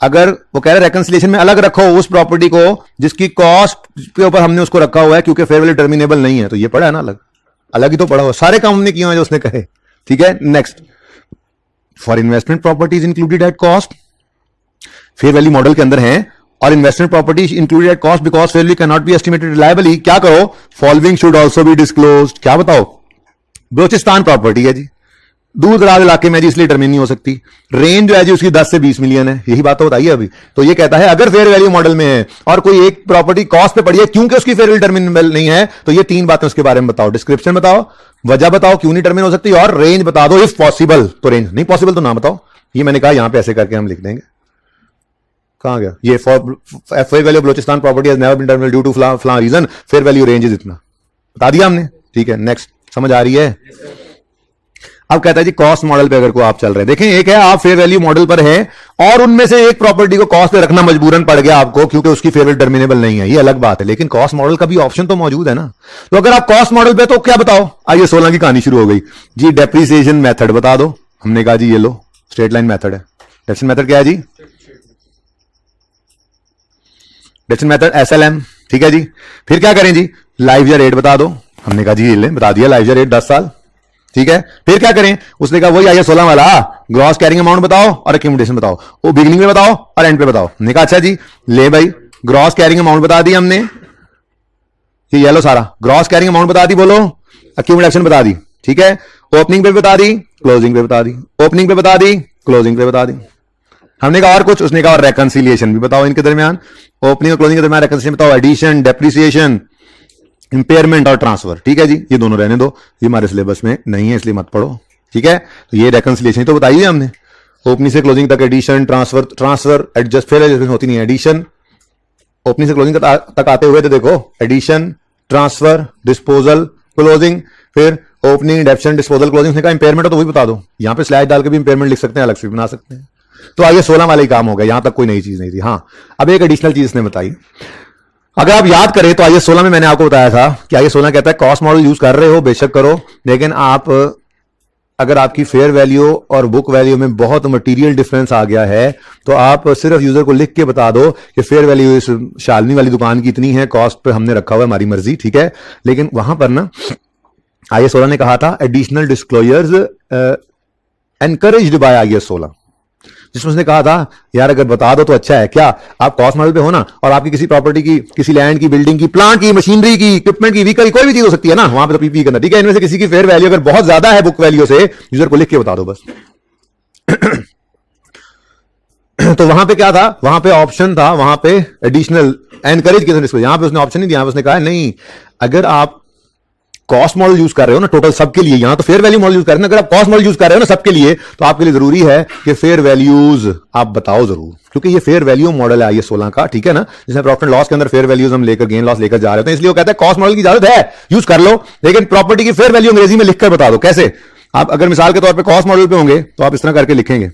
अगर वो कह रहे रेकंसिलिएशन में अलग रखो उस प्रॉपर्टी को जिसकी कॉस्ट के ऊपर हमने उसको रखा हुआ है, क्योंकि फेयर वैल्यू टर्मिनेबल नहीं है। तो ये पढ़ा है ना, अलग ही तो पढ़ा हुआ, सारे काम हमने किए हैं जो उसने कहे, ठीक है। Next, for investment properties included at cost, fair value model के अंदर है और investment property included at cost because fair value can not be estimated reliably, क्या करो, following should also be disclosed. क्या बताओ, बलोचिस्तान प्रॉपर्टी है जी, दूर दराज इलाके में जी, इसलिए डिटरमिन नहीं हो सकती। रेंज जो है जी उसकी 10 से 20 मिलियन है, यही बात तो बताइए अभी। तो ये कहता है अगर फेयर वैल्यू मॉडल में है और कोई एक प्रॉपर्टी कॉस्ट पे पड़ी है क्योंकि उसकी फेयर वैल्यू डिटरमिनेबल नहीं है, तो ये 3 बातें उसके बारे में बताओ, डिस्क्रिप्शन बताओ, वजह बताओ क्यों नहीं डिटरमिन हो सकती, और रेंज बता दो इफ पॉसिबल। तो रेंज नहीं पॉसिबल तो ना बताओ। ये मैंने कहा यहां पे ऐसे करके हम लिख देंगे। कहां गया ये, fair value Balochistan property has never been determined due to फला reason, fair value range is इतना, बता दिया हमने। ठीक है, नेक्स्ट, समझ आ रही है। अब कहता है जी कॉस्ट मॉडल पे अगर को आप चल रहे हैं, देखें एक है आप फेयर वैल्यू मॉडल पर है और उनमें से एक प्रॉपर्टी को कॉस्ट पे रखना मजबूरन पड़ गया आपको क्योंकि उसकी फेयर वैल्यू टर्मिनेबल नहीं है, ये अलग बात है, लेकिन कॉस्ट मॉडल का भी ऑप्शन तो मौजूद है ना। तो अगर आप कॉस्ट मॉडल पे तो क्या बताओ, आइए 16 की कहानी शुरू हो गई जी। डेप्रिसिएशन मेथड बता दो, हमने कहा जी ये लो स्ट्रेट लाइन मेथड है। डेप्रिसिएशन मेथड क्या है जी, डेप्रिसिएशन मेथड SLM, ठीक है जी। फिर क्या करें जी, लाइफ ईयर रेट बता दो, हमने कहा जी ये ले बता दिया, लाइफ ईयर रेट 10 साल, ठीक है। फिर क्या करें, उसने कहा वही आइए 16 वाला, ग्रॉस कैरिंग अमाउंट बताओ और एक्यूमुलेशन बताओ, वो बिगिनिंग में बताओ और एंड पे बताओ। हमने कहा अच्छा जी ले भाई, ग्रॉस कैरिंग अमाउंट बता दी हमने, ये लो सारा ग्रॉस कैरिंग अमाउंट बता दी, बोलो एक्यूमुलेशन बता दी, ठीक है। ओपनिंग पे बता दी, क्लोजिंग पे बता दी, ओपनिंग पे बता दी, क्लोजिंग पे बता दी। हमने कहा और कुछ, उसने कहा और रेकंसिलिएशन भी बताओ इनके दरमियान, ओपनिंग और क्लोजिंग के दरमियान रेकंसिलिएशन बताओ, एडिशन, डेप्रिसिएशन, इंपेयरमेंट और ट्रांसफर, ठीक है जी। ये दोनों रहने दो, ये हमारे सिलेबस में नहीं है इसलिए मत पढ़ो, ठीक है। तो ये रेकंसिलिएशन तो बताइए हमने, ओपनिंग से क्लोजिंग तक एडिशन, ट्रांसफर एडजस्ट, फिर एडजस्टमेंट होती नहीं है, एडिशन ओपनिंग से क्लोजिंग तक आते हुए तो देखो एडिशन, ट्रांसफर, डिस्पोजल, क्लोजिंग, फिर ओपनिंग, डेप्शन, डिस्पोजल, क्लोजिंग। उसने कहा इंपेयरमेंट तो वही बता दो, यहां पे स्लैश डाल के भी इंपेयरमेंट लिख सकते हैं, अलग से भी बना सकते हैं। तो आइए 16 वाला ही काम हो गया, यहां तक कोई नई चीज नहीं थी। हाँ अब एक एडिशनल चीज इसने बताई, अगर आप याद करें तो आइए 16 में मैंने आपको बताया था कि आइए 16 कहता है कॉस्ट मॉडल यूज कर रहे हो बेशक करो, लेकिन आप अगर आपकी फेयर वैल्यू और बुक वैल्यू में बहुत मटेरियल डिफरेंस आ गया है तो आप सिर्फ यूजर को लिख के बता दो कि फेयर वैल्यू इस शालनी वाली दुकान की इतनी है, कॉस्ट पे हमने रखा हुआ है हमारी मर्जी, ठीक है। लेकिन वहां पर ना आईएएस 16 ने कहा था additional disclosures encouraged by IAS 16, जिसमें उसने कहा था यार अगर बता दो तो अच्छा है। क्या आप कॉस्ट मॉडल पे हो ना और आपकी किसी प्रॉपर्टी की, किसी लैंड की, बिल्डिंग की, प्लांट की, मशीनरी की, इक्विपमेंट की, व्हीकल की, कोई भी चीज हो सकती है ना, वहां पे तो पीपी करना, ठीक है। इनमें से किसी की फेयर वैल्यू अगर बहुत ज्यादा है बुक वैल्यू से, यूजर को लिख के बता दो बस। तो वहां पे क्या था, वहां पे ऑप्शन था, वहां पे एडिशनल एनकरेज किया, यहां पे उसने ऑप्शन नहीं दिया, उसने कहा नहीं अगर आप कॉस्ट मॉडल यूज कर रहे हो ना टोटल सबके लिए, यहां तो फेयर वैल्यू मॉडल यूज कर रहे हैं, अगर आप कॉस्ट मॉडल यूज कर रहे हो ना सबके लिए तो आपके लिए जरूरी है कि फेयर वैल्यूज आप बताओ जरूर, क्योंकि ये फेयर वैल्यू मॉडल है ये 16 का, ठीक है ना, जिसमें प्रॉफिट एंड लॉस के अंदर फेयर वैल्यूज हम लेकर गेन लॉस लेकर जा रहे होते हैं, इसलिए वो कहता है कॉस्ट मॉडल की इजाजत है यूज कर लो, लेकिन प्रॉपर्टी की फेयर वैल्यू अंग्रेजी में लिखकर बता दो। कैसे, आप अगर मिसाल के तौर पर कॉस्ट मॉडल पे होंगे तो आप इस तरह करके लिखेंगे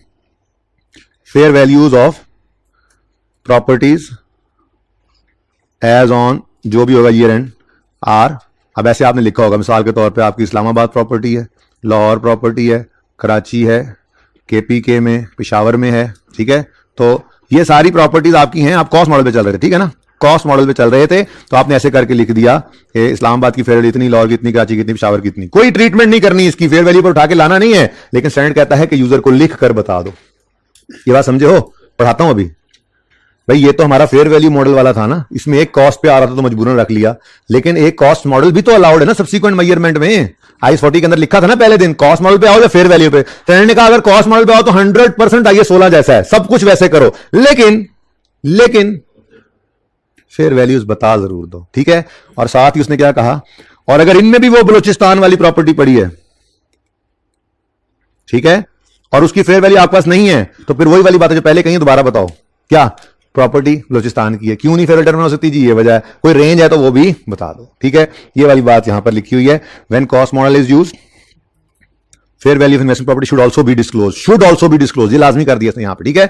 fair values of properties as on जो भी होगा ईयर एंड आर। अब ऐसे आपने लिखा होगा मिसाल के तौर पे आपकी इस्लामाबाद प्रॉपर्टी है, लाहौर प्रॉपर्टी है, कराची है, केपीके में, पेशावर में है, ठीक है। तो ये सारी प्रॉपर्टीज आपकी हैं, आप कॉस्ट मॉडल पे चल रहे थे, ठीक है ना, कॉस्ट मॉडल पे चल रहे थे तो आपने ऐसे करके लिख दिया कि इस्लामाबाद की फेयर वैल्यू इतनी, लाहौर की इतनी, कराची की इतनी, पेशावर की इतनी। कोई ट्रीटमेंट नहीं करनी, इसकी फेयर वैल्यू पर उठा के लाना नहीं है, लेकिन स्टैंडर्ड कहता है कि यूजर को लिख कर बता दो। ये बात समझे हो, पढ़ाता हूं अभी भाई। ये तो हमारा फेयर वैल्यू मॉडल वाला था ना, इसमें एक कॉस्ट पे आ रहा था तो मजबूरन रख लिया, लेकिन एक कॉस्ट मॉडल भी तो अलाउड है ना सब्सिक्वेंट मेजरमेंट में। आईएएस 40 के अंदर लिखा था ना पहले दिन कॉस्ट मॉडल पे आओ या फेयर वैल्यू पे, ट्रेंड ने कहा अगर कॉस्ट मॉडल पे आओ तो 100% आईएएस 16 जैसा है, सब कुछ वैसे करो, लेकिन फेयर वैल्यूज बता जरूर दो, ठीक है। और साथ ही उसने क्या कहा, और अगर इनमें भी वो बलूचिस्तान वाली प्रॉपर्टी पड़ी है, ठीक है, और उसकी फेयर वैल्यू आपके पास नहीं है, तो फिर वही वाली बात है जो पहले कही, दोबारा बताओ क्या प्रॉपर्टी बलूचिस्तान की है, क्यों नहीं फेयर वैल्यू डिटरमिन हो सकती जी, ये वजह है, कोई रेंज है तो वो भी बता दो, ठीक है। ये वाली बात यहां पर लिखी हुई है, when cost model is used fair value of investment property should also be disclose, ये लाजमी कर दिया यहां पे, ठीक है।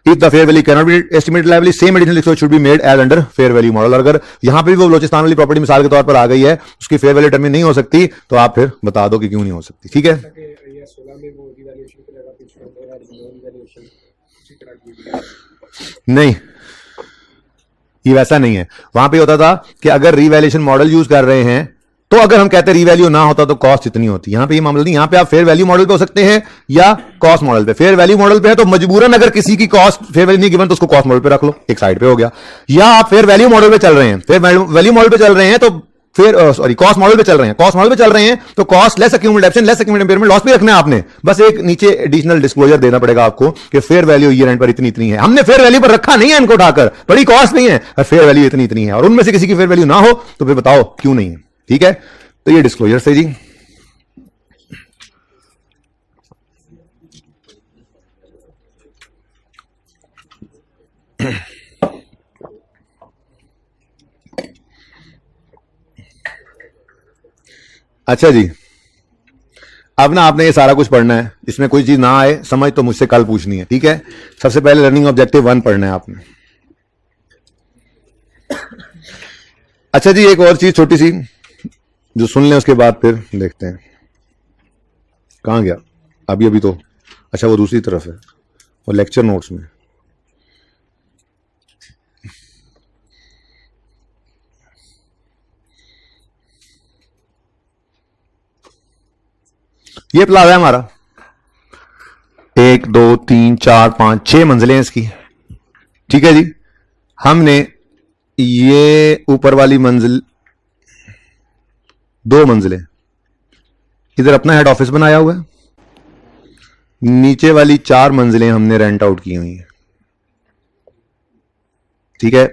If the fair value can not be estimated reliably same additional disclosure should be made as under fair value model. और अगर यहां पे भी वो बलूचिस्तान वाली प्रॉपर्टी मिसाल के तौर पर आ गई है, उसकी फेयर वैल्यू डिटरमिन नहीं हो सकती, तो आप फिर बता दो कि क्यों नहीं हो सकती, ठीक है। नहीं, ये वैसा नहीं है, वहां पे होता था कि अगर रिवैल्यूएशन मॉडल यूज कर रहे हैं तो अगर हम कहते हैं रीवैल्यू ना होता तो कॉस्ट इतनी होती। यहां पे ये मामला नहीं, यहां पे आप फेयर वैल्यू मॉडल पे हो सकते हैं या कॉस्ट मॉडल पे। फेयर वैल्यू मॉडल पे है तो मजबूरन अगर किसी की कॉस्ट फेयर वैल्यू नहीं गिवन तो उसको कॉस्ट मॉडल पे रख लो, एक साइड पे हो गया। या आप फेयर वैल्यू मॉडल पे चल रहे हैं, फेयर वैल्यू मॉडल पे चल रहे हैं तो फिर सॉरी कॉस्ट मॉडल पे चल रहे हैं, कॉस्ट मॉडल पे चल रहे हैं तो cost less accumulated absent less accumulated impairment loss भी रखना है आपने। बस एक नीचे एडिशनल डिस्क्लोजर देना पड़ेगा आपको कि फेयर वैल्यू ईयर एंड पर इतनी इतनी है। हमने फेयर वैल्यू पर रखा नहीं है इनको उठाकर, बड़ी कॉस्ट नहीं है, फेयर वैल्यू इतनी इतनी है, और उनमें से किसी की फेयर वैल्यू ना हो तो फिर बताओ क्यों नहीं है। ठीक है, तो ये डिस्क्लोजर से जी। अच्छा जी, अब ना आपने ये सारा कुछ पढ़ना है, इसमें कोई चीज ना आए समझ तो मुझसे कल पूछनी है। ठीक है, सबसे पहले लर्निंग ऑब्जेक्टिव 1 पढ़ना है आपने। अच्छा जी, एक और चीज छोटी सी जो सुन लें उसके बाद फिर देखते हैं। कहां गया अभी तो, अच्छा वो दूसरी तरफ है, वो लेक्चर नोट्स में। ये प्लाजा है हमारा, 1 2 3 4 5 6 मंजिलें हैं इसकी। ठीक है जी, हमने ये ऊपर वाली मंजिल 2 मंजिलें इधर अपना हेड ऑफिस बनाया हुआ है, नीचे वाली 4 मंजिलें हमने रेंट आउट की हुई हैं। ठीक है,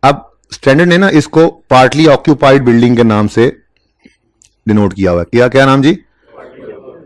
अब स्टैंडर्ड ने ना इसको पार्टली ऑक्यूपाइड बिल्डिंग के नाम से डिनोट किया हुआ है। क्या क्या नाम जी?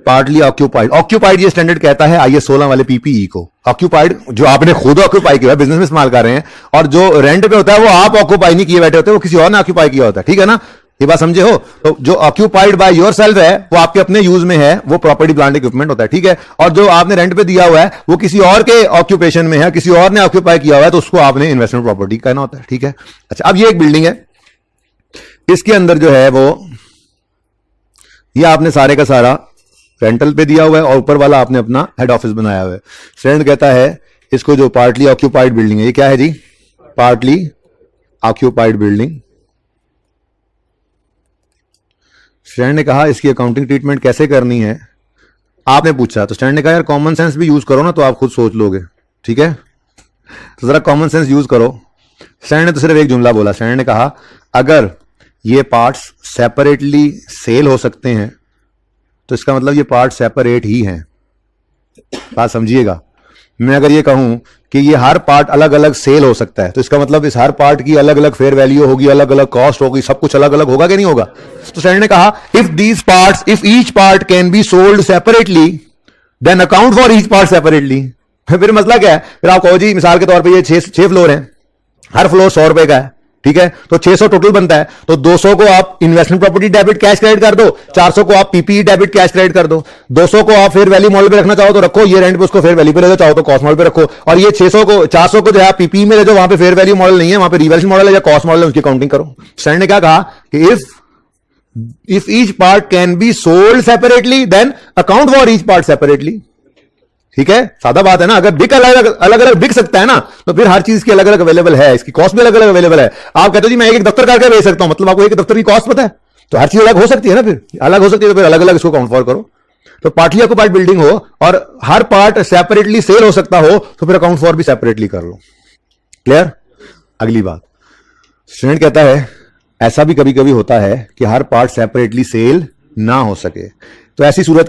Partly occupied. ऑक्यूपाइड ये स्टैंडर्ड कहता है IS 16 वाले PPE को। ऑक्यूपाइड जो आपने खुद ऑक्यूपाई किया है, बिजनेस में इस्तेमाल कर रहे हैं, और जो रेंट पे होता है वो आप ऑक्यूपाई नहीं किए बैठे होते, वो किसी और ने ऑक्यूपाई किया होता है। ठीक है ना, ये बात समझे हो? तो जो ऑक्यूपाइड बाय योरसेल्फ है वो आपके अपने यूज में है, वो प्रॉपर्टी प्लांट इक्विपमेंट होता है। ठीक है, और जो आपने रेंट पे दिया हुआ है वो किसी और के ऑक्यूपेशन में है, किसी और ने ऑक्यूपाई किया हुआ है, तो उसको आपने इन्वेस्टमेंट प्रॉपर्टी कहना होता है। ठीक है, अच्छा अब ये एक बिल्डिंग है, इसके अंदर जो है वो ये आपने सारे का सारा रेंटल पे दिया हुआ है और ऊपर वाला आपने अपना हेड ऑफिस बनाया हुआ है। स्टैंडर्ड कहता है इसको जो पार्टली ऑक्यूपाइड बिल्डिंग है, ये क्या है जी? Partly occupied building. स्टैंडर्ड ने कहा इसकी अकाउंटिंग ट्रीटमेंट कैसे करनी है, आपने पूछा, तो स्टैंडर्ड ने कहा यार कॉमन सेंस भी यूज करो ना, तो आप खुद सोच लोगे। ठीक है, तो जरा कॉमन सेंस यूज करो। स्टैंडर्ड ने तो सिर्फ एक जुमला बोला, स्टैंडर्ड ने कहा अगर ये पार्ट्स सेपरेटली सेल हो सकते हैं तो इसका मतलब ये पार्ट सेपरेट ही हैं। बात समझिएगा, मैं अगर ये कहूं कि ये हर पार्ट अलग अलग सेल हो सकता है तो इसका मतलब इस हर पार्ट की अलग अलग फेयर वैल्यू होगी, अलग अलग कॉस्ट होगी, सब कुछ अलग अलग होगा कि नहीं होगा? तो स्टैंडर्ड ने कहा if these parts, if each part can be sold separately then account for each part separately. फिर मसला क्या है? फिर आप कहो जी मिसाल के तौर पर ये 6 फ्लोर हैं, हर फ्लोर 100 रुपए का है। ठीक है, तो 600 टोटल बनता है, तो 200 को आप investment property debit cash credit कर दो, 400 को आप पीपीई डेबिट कैश क्रेडिट कर दो, 200 को आप फेयर वैल्यू मॉडल पे रखना चाहो तो रखो, ये रेंट पे उसको फेयर वैल्यू पे ले दो, चाहो तो कॉस्ट मॉडल पे रखो, और ये 400 को जो है पीपीई में ले दो, वहां पे फेयर वैल्यू मॉडल नहीं है, वहां पे रिवैल्यूएशन मॉडल है या कॉस्ट मॉडल है, उसकी काउंटिंग करो। स्टैंडर्ड ने क्या कहा कि if each part can be sold separately then account for each part separately. ठीक है, सादा बात है ना, अगर बिक अलग अलग बिक सकता है ना तो फिर हर चीज की अलग अलग अवेलेबल है, इसकी कॉस्ट भी अलग अलग अवेलेबल है। आप कहते हो जी मैं एक दफ्तर करके बेच सकता हूं, मतलब आपको एक दफ्तर की कॉस्ट पता है, तो हर चीज अलग हो सकती है ना, फिर अलग हो सकती है तो फिर अलग अलग इसको काउंट फॉर करो। तो पार्टली ऑक्यूपाइड बिल्डिंग हो और हर पार्ट सेपरेटली सेल हो सकता हो तो फिर अकाउंट फॉर भी सेपरेटली कर लो। क्लियर? अगली बात, स्टूडेंट कहता है ऐसा भी कभी कभी होता है कि हर पार्ट सेपरेटली सेल ना हो सके, तो ऐसी सूरत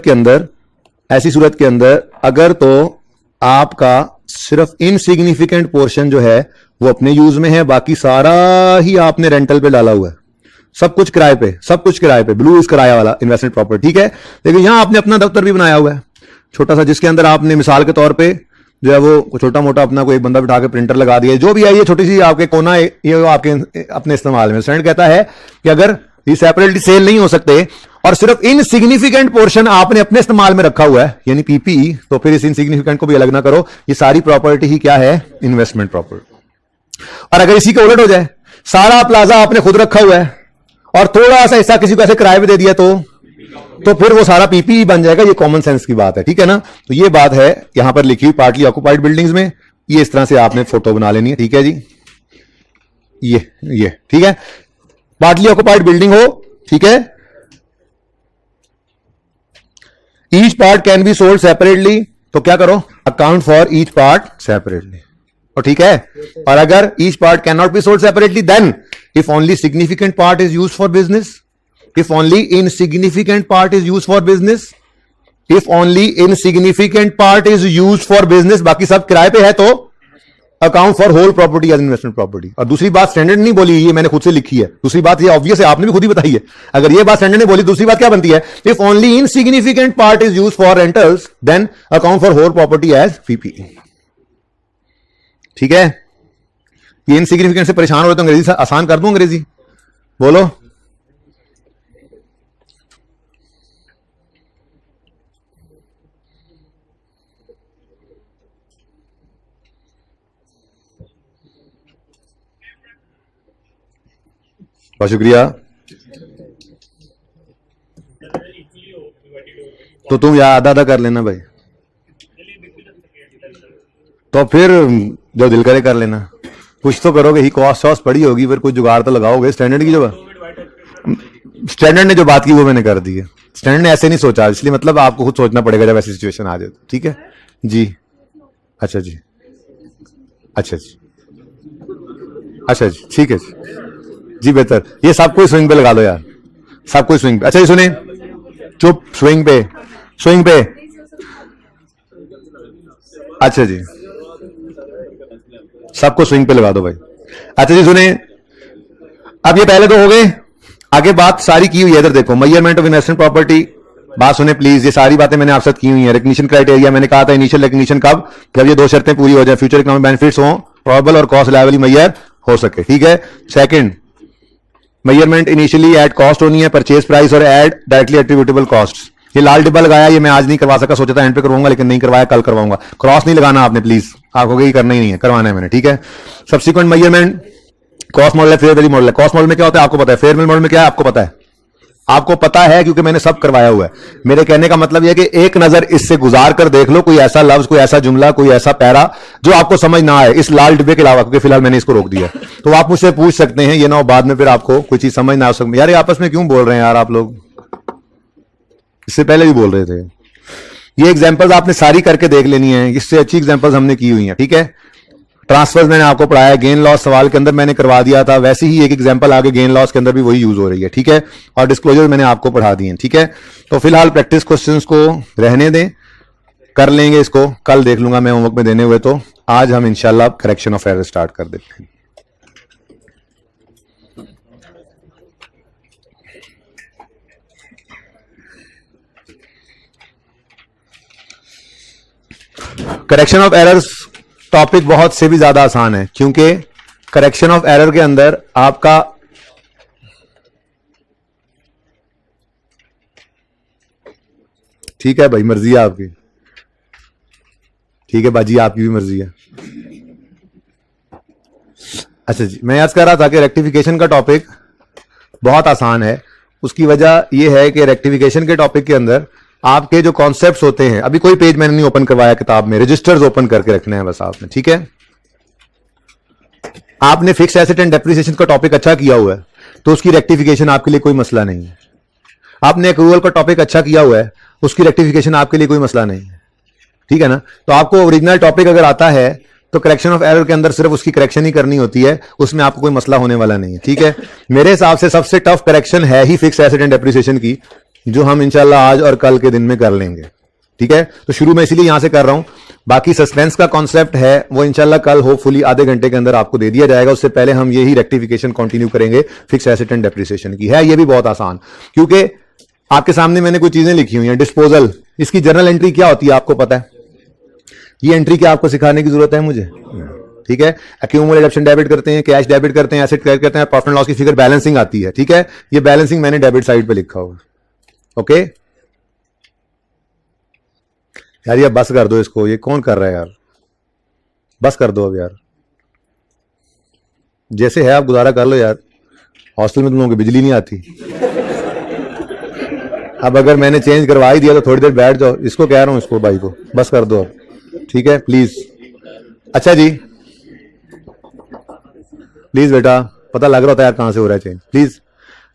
के अंदर अगर तो आपका सिर्फ इनसिग्निफिकेंट पोर्शन जो है वो अपने यूज में है, बाकी सारा ही आपने रेंटल पे डाला हुआ है, सब कुछ किराए पे, ब्लू इज किराया वाला इन्वेस्टमेंट प्रॉपर्टी। ठीक है, लेकिन यहां आपने अपना दफ्तर भी बनाया हुआ है छोटा सा, जिसके अंदर आपने मिसाल के तौर पे जो है वो छोटा मोटा अपना कोई बंदा बिठा के प्रिंटर लगा दिया, जो भी है ये छोटी सी आपके कोना है, ये आपके अपने इस्तेमाल में। स्टैंडर्ड कहता है कि अगर ये सेपरेटली सेल नहीं हो सकते और सिर्फ इनसिग्निफिकेंट पोर्शन आपने अपने इस्तेमाल में रखा हुआ है यानी पीपीई, तो फिर इस इनसिग्निफिकेंट को भी अलग ना करो, ये सारी प्रॉपर्टी ही क्या है? Investment property. और अगर इसी के उलट हो जाए, सारा प्लाजा आपने खुद रखा हुआ है और थोड़ा सा हिस्सा किसी को ऐसे किराए पे दे दिया तो फिर वो सारा पीपीई बन जाएगा। ये कॉमन सेंस की बात है। ठीक है ना, तो ये बात है यहां पर लिखी हुई पार्टली ऑक्यूपाइड बिल्डिंग्स में, ये इस तरह से आपने फोटो बना लेनी है। ठीक है जी, ये ठीक है, पार्टली ऑक्यूपाइड बिल्डिंग हो ठीक है, each part can be sold separately, तो क्या करो, account for each part separately, और ठीक है। और अगर each part can not be sold separately, then if only significant part is use for business, if only insignificant part is use for business, if only insignificant part is use for business, बाकी सब किराए पे है, तो account for whole property as investment property. और दूसरी बात standard नहीं बोली, ये मैंने खुद से लिखी है, दूसरी बात ये ऑब्वियस है, आपने भी खुद ही बताई है। अगर ये बात स्टैंडर्ड ने बोली, दूसरी बात क्या बनती है, if only insignificant part is use for rentals, then account for whole property as PP. ठीक है, ये इनसिग्निफिकेंट से परेशान हो रहे तो अंग्रेजी से आसान कर दूं, अंग्रेजी बोलो। बहुत शुक्रिया। तो तुम या आधा आधा कर लेना भाई, तो फिर जो दिल करे कर लेना, कुछ तो करोगे ही, कॉस्ट शॉस्ट पड़ी होगी, फिर कुछ जुगाड़ तो लगाओगे। स्टैंडर्ड की जो स्टैंडर्ड ने जो बात की वो मैंने कर दी है, स्टैंडर्ड ने ऐसे नहीं सोचा, इसलिए मतलब आपको खुद सोचना पड़ेगा जब ऐसी सिचुएशन आ जाए। ठीक है जी, अच्छा जी, अच्छा जी, अच्छा जी, ठीक है जी, बेहतर। ये सबको स्विंग पे लगा दो यार, सबको स्विंग पे। अच्छा जी सुने, चुप, स्विंग पे, स्विंग पे, अच्छा जी, सबको स्विंग पे लगा दो भाई। अच्छा जी सुने, अब ये पहले तो हो गए, आगे बात सारी की हुई है। इधर देखो, मेजरमेंट ऑफ इन्वेस्टमेंट प्रॉपर्टी, बात सुने प्लीज, ये सारी बातें मैंने आपसे की हुई है। रिकग्निशन क्राइटेरिया मैंने कहा था, इनिशियल रिकग्निशन कब, जब ये दो शर्तें पूरी हो जाए, फ्यूचर इकोनॉमिक बेनिफिट्स हो, प्रोबेबल और कॉस्ट लायबिलिटी मेजर हो सके। ठीक है, second, measurement initially at cost होनी है, परचेज प्राइस और एड डायरेक्टली एट्रीब्यूटेबल कॉस्ट। ये लाल डिब्बा लगाया, ये मैं आज नहीं करवा सका, सोचा था एंड पे करवाऊंगा, लेकिन नहीं करवाया, कल करवाऊंगा। क्रॉस नहीं लगाना आपने प्लीज, आपको ये करना ही नहीं है, करवाना है मैंने। ठीक है, सब्सिक्वेंट मेजरमेंट, कॉस्ट मॉडल है, फेयर वैल्यू मॉडल है। कॉस्ट मॉडल में क्या होता है आपको पता है, फेयर वैल्यू मॉडल में क्या है आपको पता है, आपको पता है क्योंकि मैंने सब करवाया हुआ है। मेरे कहने का मतलब यह कि एक नजर इससे गुजार कर देख लो, कोई ऐसा लफ्ज, कोई ऐसा जुमला, कोई ऐसा पैरा जो आपको समझ ना आए इस लाल डिब्बे के अलावा, क्योंकि फिलहाल मैंने इसको रोक दिया। तो आप मुझसे पूछ सकते हैं, ये ना हो बाद में फिर आपको कोई चीज समझ ना आ सके, यार ये आपस में क्यों बोल रहे हैं यार आप लोग, इससे पहले भी बोल रहे थे। ये एग्जांपल्स आपने सारी करके देख लेनी है, इससे अच्छी एग्जांपल्स हमने की हुई हैं। ठीक है, ट्रांसफर्स मैंने आपको पढ़ाया, गेन लॉस सवाल के अंदर मैंने करवा दिया था, वैसे ही एक एग्जांपल आगे गेन लॉस के अंदर भी वही यूज हो रही है। ठीक है, और डिस्क्लोजर मैंने आपको पढ़ा दिए। ठीक है, तो फिलहाल प्रैक्टिस क्वेश्चंस को रहने दें, कर लेंगे इसको, कल देख लूंगा मैं होमवर्क में देने हुए। तो आज हम इंशाल्लाह करेक्शन ऑफ एरर स्टार्ट कर देते हैं। करेक्शन ऑफ एरर्स टॉपिक बहुत से भी ज्यादा आसान है, क्योंकि करेक्शन ऑफ एरर के अंदर आपका ठीक है भाई, मर्जी है आपकी, ठीक है बाजी, आपकी भी मर्जी है। अच्छा जी, मैं याद कर रहा था कि रेक्टिफिकेशन का टॉपिक बहुत आसान है। उसकी वजह यह है कि रेक्टिफिकेशन के टॉपिक के अंदर आपके जो कॉन्सेप्ट्स होते हैं, अभी कोई पेज मैंने नहीं ओपन करवाया किताब में, रजिस्टर्स ओपन करके रखने हैं बस आपने। ठीक है, आपने फिक्स एसेट एंड डेप्रिसिएशन का टॉपिक अच्छा किया हुआ है, तो उसकी रेक्टिफिकेशन आपके लिए कोई मसला नहीं है। आपने एक्रूवल का टॉपिक अच्छा किया हुआ है, उसकी रेक्टिफिकेशन आपके लिए कोई मसला नहीं है। ठीक है ना, तो आपको ओरिजिनल टॉपिक अगर आता है तो करेक्शन ऑफ एरर के अंदर सिर्फ उसकी करेक्शन ही करनी होती है, उसमें आपको कोई मसला होने वाला नहीं है। ठीक है, मेरे हिसाब से सबसे टफ करेक्शन है ही फिक्स एसेट एंड डेप्रिसिएशन की, जो हम इंशाल्लाह आज और कल के दिन में कर लेंगे। ठीक है, तो शुरू में इसीलिए यहां से कर रहा हूं, बाकी सस्पेंस का कॉन्सेप्ट है वो इंशाल्लाह कल होपफुली आधे घंटे के अंदर आपको दे दिया जाएगा। उससे पहले हम यही रेक्टिफिकेशन कंटिन्यू करेंगे फिक्स एसेट एंड डेप्रिसिएशन की। है ये भी बहुत आसान, क्योंकि आपके सामने मैंने कुछ चीजें लिखी हुई हैं। डिस्पोजल, इसकी जर्नल एंट्री क्या होती है आपको पता है, ये एंट्री क्या आपको सिखाने की जरूरत है मुझे। ठीक है, एक्यूमुलेट ऑप्शन डेबिट करते हैं, कैश डेबिट करते हैं, एसेट क्रेडिट करते हैं, प्रॉफिट एंड लॉस की फिगर बैलेंसिंग आती है। ठीक है, ये बैलेंसिंग मैंने डेबिट साइड पे लिखा हुआ। ओके यार, ये बस कर दो इसको, ये कौन कर रहा है यार, बस कर दो अब यार, जैसे है आप गुजारा कर लो यार, हॉस्टल में तुम लोगों की बिजली नहीं आती। अब अगर मैंने चेंज करवा ही दिया तो थोड़ी देर बैठ जाओ, इसको कह रहा हूं, इसको भाई को बस कर दो अब। ठीक है प्लीज, अच्छा जी प्लीज बेटा, पता लग रहा होता है यार कहां से हो रहा है चेंज, प्लीज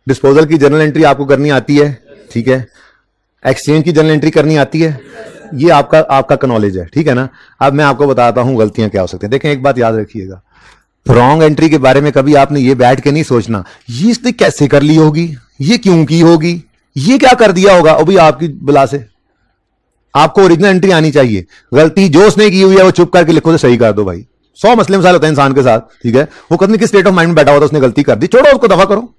डिस्पोजल की जर्नल एंट्री आपको करनी आती है, ठीक है, एक्सचेंज की जर्नल एंट्री करनी आती है, ये आपका नॉलेज है, ठीक है ना। अब मैं आपको बताता हूं गलतियां क्या हो सकती हैं। देखें, एक बात याद रखिएगा, रॉन्ग एंट्री के बारे में कभी आपने ये बैठ के नहीं सोचना ये इसने कैसे कर ली होगी, ये क्यों की होगी, ये क्या कर दिया होगा। अभी आपकी बुला से आपको ओरिजिनल एंट्री आनी चाहिए। गलती जो उसने की हुई है वो चुप करके लिखो तो सही कर दो भाई। 100 मसले मसाइल होते हैं इंसान के साथ, ठीक है, वो कभी किस स्टेट ऑफ माइंड में बैठा हुआ था, उसने गलती कर दी, छोड़ो उसको, दफा करो।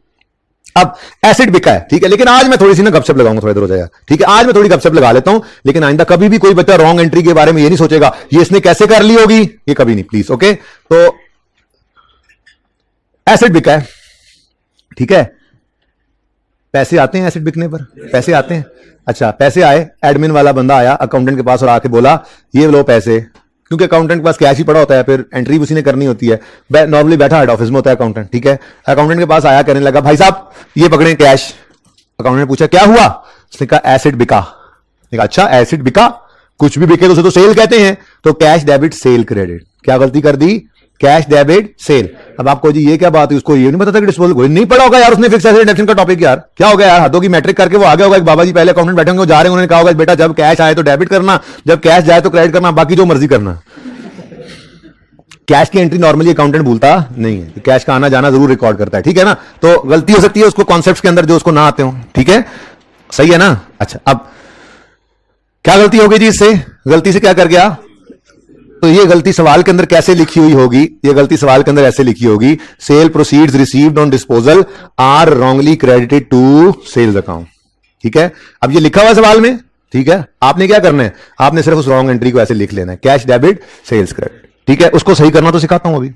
अब एसिड बिका है, ठीक है, लेकिन आज मैं थोड़ी सी ना गपशप लगाऊंगा, थोड़ा देर हो जाएगा, ठीक है, आज मैं थोड़ी गपशप लगा लेता हूं, लेकिन आइंदा कभी भी कोई बच्चा रॉन्ग एंट्री के बारे में ये नहीं सोचेगा ये इसने कैसे कर ली होगी, ये कभी नहीं, प्लीज। ओके, तो एसिड बिका है, ठीक है, पैसे आते हैं एसिड बिकने पर, पैसे आते हैं। अच्छा, पैसे आए, एडमिन वाला बंदा आया अकाउंटेंट के पास और आके बोला ये लो पैसे, क्योंकि अकाउंटेंट के पास कैश ही पड़ा होता है, फिर एंट्री उसी ने करनी होती है, नॉर्मली बैठा हेड ऑफिस में होता है अकाउंटेंट, ठीक है। अकाउंटेंट के पास आया, कहने लगा भाई साहब ये पकड़े कैश। अकाउंटेंट ने पूछा क्या हुआ, उसने कहा एसिड बिका। अच्छा, एसिड बिका, कुछ भी बिके तो उसे तो सेल कहते हैं, तो कैश डेबिट सेल क्रेडिट, क्या गलती कर दी, कैश डेबिट सेल। अब आपको जी ये क्या बात है, उसको ये नहीं पता था कि डिस्पोजल नहीं पड़ा होगा यार, उसने फिक्स एसेट डिडक्शन का टॉपिक, यार क्या हो गया यार, हदों की मैट्रिक करके वो आगे होगा। एक बाबा जी पहले अकाउंटेंट बैठे होंगे, वो जा रहे हैं, उन्होंने कहा होगा बेटा जब कैश आए तो डेबिट करना, जब कैश जाए तो क्रेडिट करना, बाकी जो मर्जी करना। कैश की एंट्री नॉर्मली अकाउंटेंट भूलता नहीं है, कैश का आना जाना जरूर रिकॉर्ड करता है, ठीक है ना। तो गलती हो सकती है उसको कॉन्सेप्ट के अंदर जो उसको ना आते हो, ठीक है, सही है ना। अच्छा, अब क्या गलती हो गई जी, इससे गलती से क्या कर गया, तो ये गलती सवाल के अंदर कैसे लिखी हुई होगी, ये गलती सवाल के अंदर ऐसे लिखी होगी, sale proceeds received on disposal are wrongly credited to sales account, ठीक है। अब ये लिखा हुआ सवाल में, ठीक है, आपने क्या करना है, आपने सिर्फ उस रॉन्ग एंट्री को ऐसे लिख लेना है, कैश डेबिट सेल्स क्रेडिट, ठीक है। उसको सही करना तो सिखाता हूं अभी,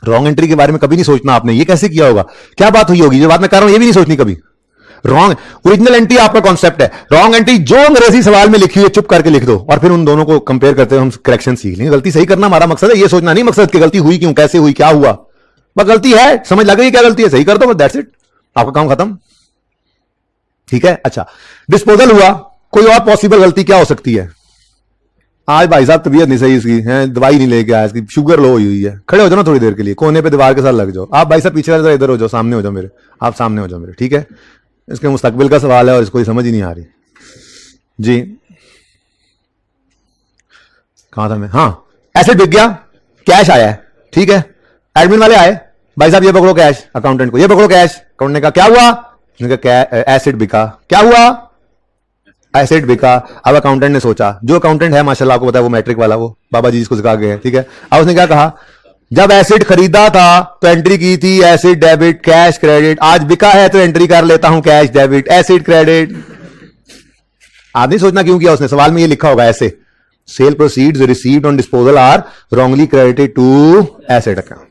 रॉन्ग एंट्री के बारे में कभी नहीं सोचना आपने, ये कैसे किया होगा, क्या बात हुई होगी, जो बात मैं कर रहा हूं ये भी नहीं सोचनी कभी। रॉन्ग ओरिजिनल एंट्री आपका कॉन्सेप्ट है, रॉन्ग एंट्री जो अंग्रेजी सवाल में लिखी हुई है चुप करके लिख दो, और फिर उन दोनों को कंपेयर करते हुए हम करेक्शन सीख लेंगे। गलती सही करना हमारा मकसद है, ये सोचना नहीं मकसद कि गलती हुई क्यों, कैसे हुई, क्या हुआ, बस गलती है, समझ लग गई क्या गलती है, सही कर दो, दैट्स इट, आपका काम खत्म, ठीक है। अच्छा, डिस्पोजल हुआ, कोई और पॉसिबल गलती क्या हो सकती है, आज भाई साहब तबीयत नहीं सही इसकी है, दवाई नहीं लेके आया, इसकी शुगर लो हुई है, खड़े हो जाओ ना थोड़ी देर के लिए, कोने पे दीवार के साथ लग जाओ। आप भाई साहब पीछे वाले इधर हो जाओ, सामने हो जाओ मेरे, आप सामने हो जाओ मेरे, ठीक है, इसके मुस्तकबिल का सवाल है और इसको समझ ही नहीं आ रही जी। कहां था मैं, हाँ, एसेट बिक गया, कैश आया है, ठीक है, एडमिन वाले आए, भाई साहब ये पकड़ो कैश, अकाउंटेंट को ये पकड़ो कैश, अकाउंटेंट ने कहा क्या हुआ, उसने कहा एसेट बिका, क्या हुआ, एसेट बिका। अब अकाउंटेंट ने सोचा, जो अकाउंटेंट है माशाल्लाह आपको पता है वो मैट्रिक वाला, वो बाबा जी जिसको सिखा गए, ठीक है। अब उसने क्या कहा, जब एसिड खरीदा था तो एंट्री की थी एसिड डेबिट कैश क्रेडिट, आज बिका है तो एंट्री कर लेता हूं कैश डेबिट एसिड क्रेडिट। आप नहीं सोचना क्यों किया उसने, सवाल में ये लिखा होगा ऐसे, sale proceeds received on disposal are wrongly credited to asset account,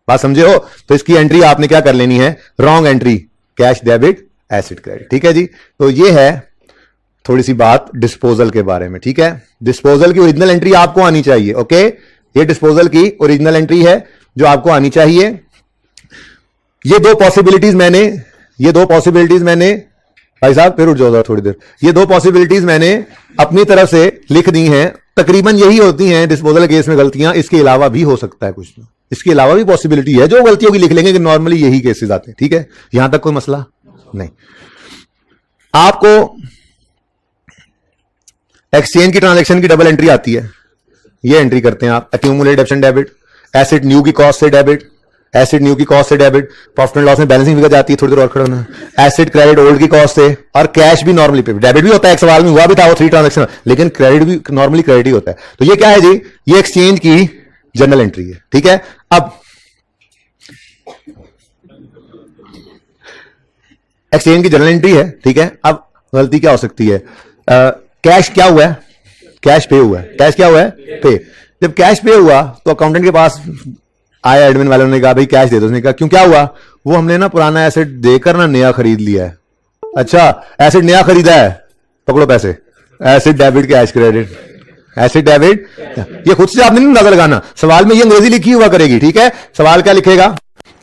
बात समझे हो। तो इसकी एंट्री आपने क्या कर लेनी है, wrong entry, cash debit acid credit, ठीक है जी। तो ये है थोड़ी सी बात डिस्पोजल के बारे में, ठीक है। डिस्पोजल की ओरिजिनल एंट्री आपको आनी चाहिए, ओके, ये डिस्पोजल की ओरिजिनल एंट्री है जो आपको आनी चाहिए। ये दो पॉसिबिलिटीज मैंने भाई साहब फिर उठ जाओ थोड़ी देर, ये दो पॉसिबिलिटीज मैंने अपनी तरफ से लिख दी हैं, तकरीबन यही होती हैं डिस्पोजल केस में गलतियां, इसके अलावा भी हो सकता है कुछ, इसके अलावा भी पॉसिबिलिटी है, जो गलतियों की लिख लेंगे कि नॉर्मली यही केसेस आते हैं, ठीक है, यहां तक कोई मसला नहीं। आपको एक्सचेंज की ट्रांजैक्शन की डबल एंट्री आती है, ये एंट्री करते हैं आप, accumulate debit debit, acid new की कॉस्ट से डेबिट, एसिड न्यू की कॉस्ट से डेबिट, प्रॉफिट एंड लॉस में बैलेंसिंग फिगर जाती है, थोड़ी देर और खड़ा होना, एसिड क्रेडिट ओल्ड की कॉस्ट से, और कैश भी नॉर्मली डेबिट भी होता है, एक सवाल में हुआ भी था वो 3 ट्रांजैक्शन, लेकिन क्रेडिट भी नॉर्मली क्रेडिट ही होता है। तो ये क्या है जी, ये एक्सचेंज की जनरल एंट्री है, ठीक है। अब एक्सचेंज की जनरल एंट्री है, ठीक है। अब गलती क्या हो सकती है, कैश क्या हुआ है, कैश पे हुआ है, कैश क्या हुआ है, पे। जब कैश पे हुआ तो अकाउंटेंट के पास आया, एडमिन वालों ने कहा भाई कैश दे दो, उसने कहा क्यों क्या हुआ, वो हमने ना पुराना एसेट देकर ना नया खरीद लिया है। अच्छा, एसेट नया खरीदा है, पकड़ो पैसे, acid debit cash credit, acid debit, ये खुद से आपने नहीं अंदाजा लगाना, सवाल में ये अंग्रेजी लिखी हुआ करेगी, ठीक है। सवाल क्या लिखेगा,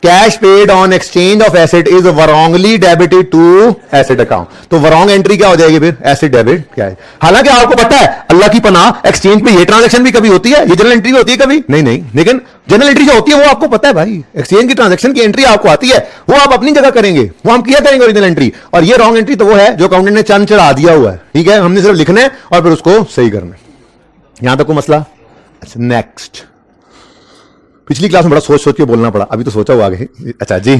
cash paid on exchange of asset is wrongly debited to asset account. तो wrong एंट्री क्या हो जाएगी फिर? एसेट डेबिट क्या है। हालांकि आपको पता है अल्लाह की पनाह एक्सचेंज पे ये ट्रांजैक्शन भी कभी होती है, ये जनरल एंट्री भी होती है कभी नहीं, लेकिन जनरल एंट्री जो होती है वो आपको पता है भाई, एक्सचेंज की ट्रांजैक्शन की एंट्री आपको आती है, वो आप अपनी जगह करेंगे, वो हम किया करेंगे ओरिजिनल एंट्री। और ये रॉन्ग एंट्री तो वो है जो अकाउंटेंट ने चंद चढ़ा दिया हुआ है, ठीक है, हमने सिर्फ लिखना है और फिर उसको सही करना है। यहां तक कोई मसला? अच्छा नेक्स्ट, पिछली क्लास में बड़ा सोच के बोलना पड़ा, अभी तो सोचा हुआ आगे। अच्छा जी,